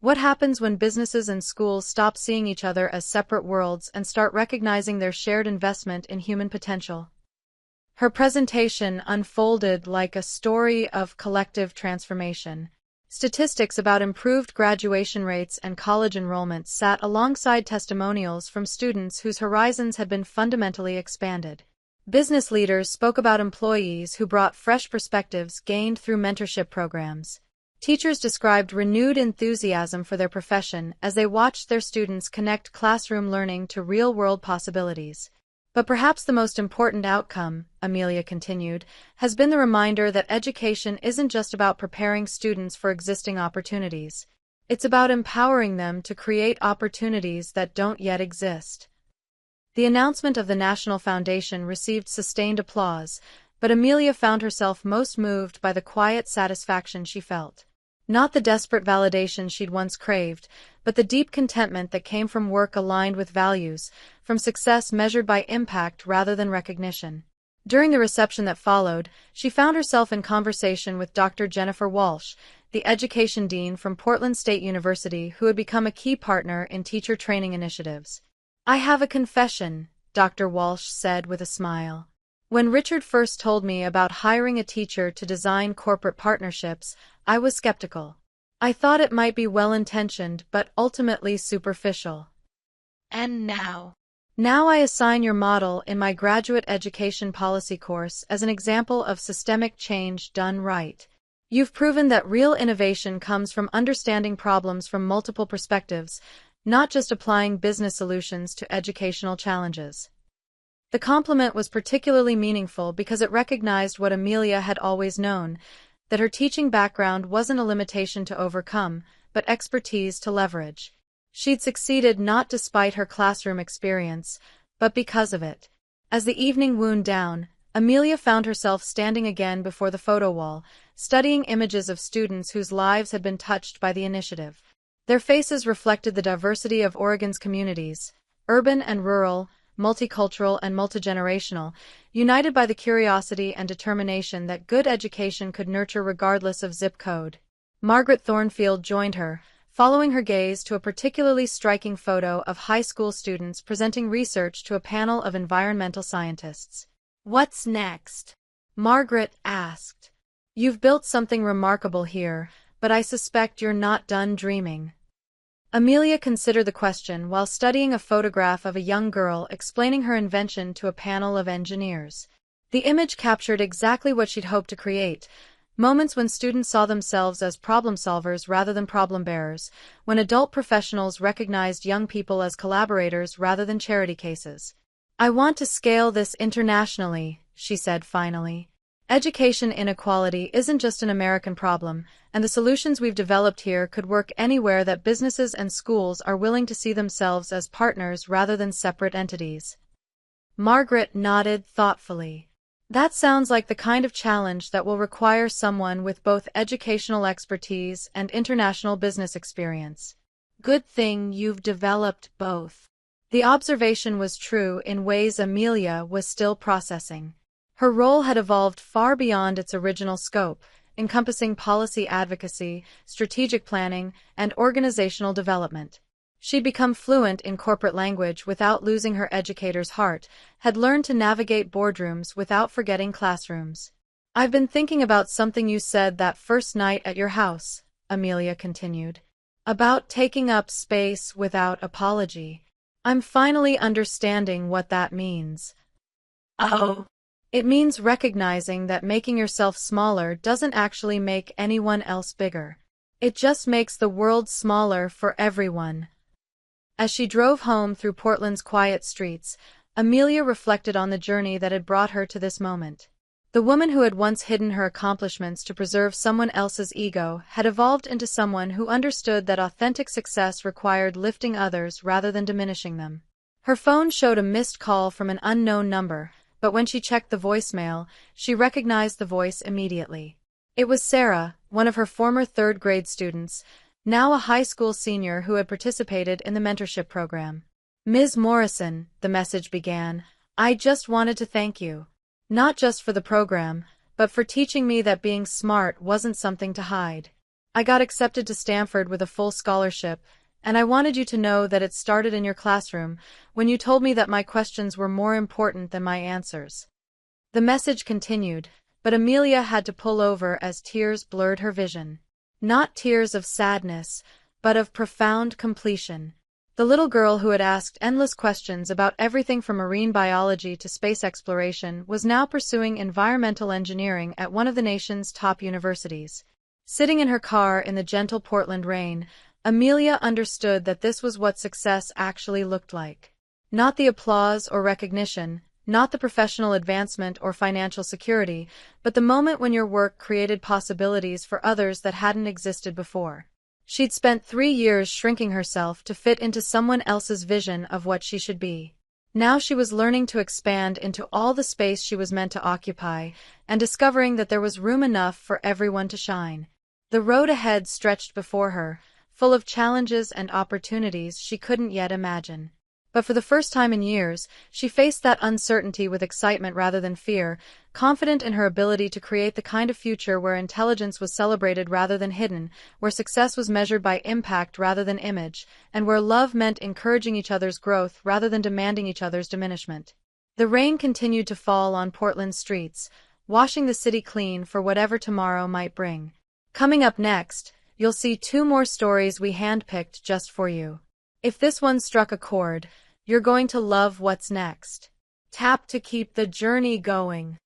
What happens when businesses and schools stop seeing each other as separate worlds and start recognizing their shared investment in human potential? Her presentation unfolded like a story of collective transformation. Statistics about improved graduation rates and college enrollment sat alongside testimonials from students whose horizons had been fundamentally expanded. Business leaders spoke about employees who brought fresh perspectives gained through mentorship programs. Teachers described renewed enthusiasm for their profession as they watched their students connect classroom learning to real-world possibilities. But perhaps the most important outcome, Amelia continued, has been the reminder that education isn't just about preparing students for existing opportunities. It's about empowering them to create opportunities that don't yet exist. The announcement of the National Foundation received sustained applause, but Amelia found herself most moved by the quiet satisfaction she felt. Not the desperate validation she'd once craved, but the deep contentment that came from work aligned with values, from success measured by impact rather than recognition. During the reception that followed, she found herself in conversation with Dr. Jennifer Walsh, the education dean from Portland State University who had become a key partner in teacher training initiatives. I have a confession, Dr. Walsh said with a smile. When Richard first told me about hiring a teacher to design corporate partnerships, I was skeptical. I thought it might be well-intentioned but ultimately superficial. And now? Now I assign your model in my graduate education policy course as an example of systemic change done right. You've proven that real innovation comes from understanding problems from multiple perspectives, not just applying business solutions to educational challenges. The compliment was particularly meaningful because it recognized what Amelia had always known, that her teaching background wasn't a limitation to overcome, but expertise to leverage. She'd succeeded not despite her classroom experience, but because of it. As the evening wound down, Amelia found herself standing again before the photo wall, studying images of students whose lives had been touched by the initiative. Their faces reflected the diversity of Oregon's communities, urban and rural, multicultural and multigenerational, united by the curiosity and determination that good education could nurture regardless of zip code. Margaret Thornfield joined her, following her gaze to a particularly striking photo of high school students presenting research to a panel of environmental scientists. "What's next?" Margaret asked. "You've built something remarkable here, but I suspect you're not done dreaming." Amelia considered the question while studying a photograph of a young girl explaining her invention to a panel of engineers. The image captured exactly what she'd hoped to create. Moments when students saw themselves as problem solvers rather than problem bearers, when adult professionals recognized young people as collaborators rather than charity cases. "I want to scale this internationally," she said finally. "Education inequality isn't just an American problem, and the solutions we've developed here could work anywhere that businesses and schools are willing to see themselves as partners rather than separate entities." Margaret nodded thoughtfully. "That sounds like the kind of challenge that will require someone with both educational expertise and international business experience. Good thing you've developed both." The observation was true in ways Amelia was still processing. Her role had evolved far beyond its original scope, encompassing policy advocacy, strategic planning, and organizational development. She'd become fluent in corporate language without losing her educator's heart, had learned to navigate boardrooms without forgetting classrooms. "I've been thinking about something you said that first night at your house," Amelia continued. "About taking up space without apology. I'm finally understanding what that means." Oh. It means recognizing that making yourself smaller doesn't actually make anyone else bigger. It just makes the world smaller for everyone. As she drove home through Portland's quiet streets, Amelia reflected on the journey that had brought her to this moment. The woman who had once hidden her accomplishments to preserve someone else's ego had evolved into someone who understood that authentic success required lifting others rather than diminishing them. Her phone showed a missed call from an unknown number, but when she checked the voicemail, she recognized the voice immediately. It was Sarah, one of her former third-grade students, now a high school senior who had participated in the mentorship program. "Ms. Morrison," the message began, "I just wanted to thank you. Not just for the program, but for teaching me that being smart wasn't something to hide. I got accepted to Stanford with a full scholarship, and I wanted you to know that it started in your classroom, when you told me that my questions were more important than my answers." The message continued, but Amelia had to pull over as tears blurred her vision. Not tears of sadness, but of profound completion. The little girl who had asked endless questions about everything from marine biology to space exploration was now pursuing environmental engineering at one of the nation's top universities. Sitting in her car in the gentle Portland rain, Amelia understood that this was what success actually looked like. Not the applause or recognition, not the professional advancement or financial security, but the moment when your work created possibilities for others that hadn't existed before. She'd spent 3 years shrinking herself to fit into someone else's vision of what she should be. Now she was learning to expand into all the space she was meant to occupy, and discovering that there was room enough for everyone to shine. The road ahead stretched before her, full of challenges and opportunities she couldn't yet imagine. But for the first time in years, she faced that uncertainty with excitement rather than fear, confident in her ability to create the kind of future where intelligence was celebrated rather than hidden, where success was measured by impact rather than image, and where love meant encouraging each other's growth rather than demanding each other's diminishment. The rain continued to fall on Portland's streets, washing the city clean for whatever tomorrow might bring. Coming up next, you'll see two more stories we handpicked just for you. If this one struck a chord, you're going to love what's next. Tap to keep the journey going.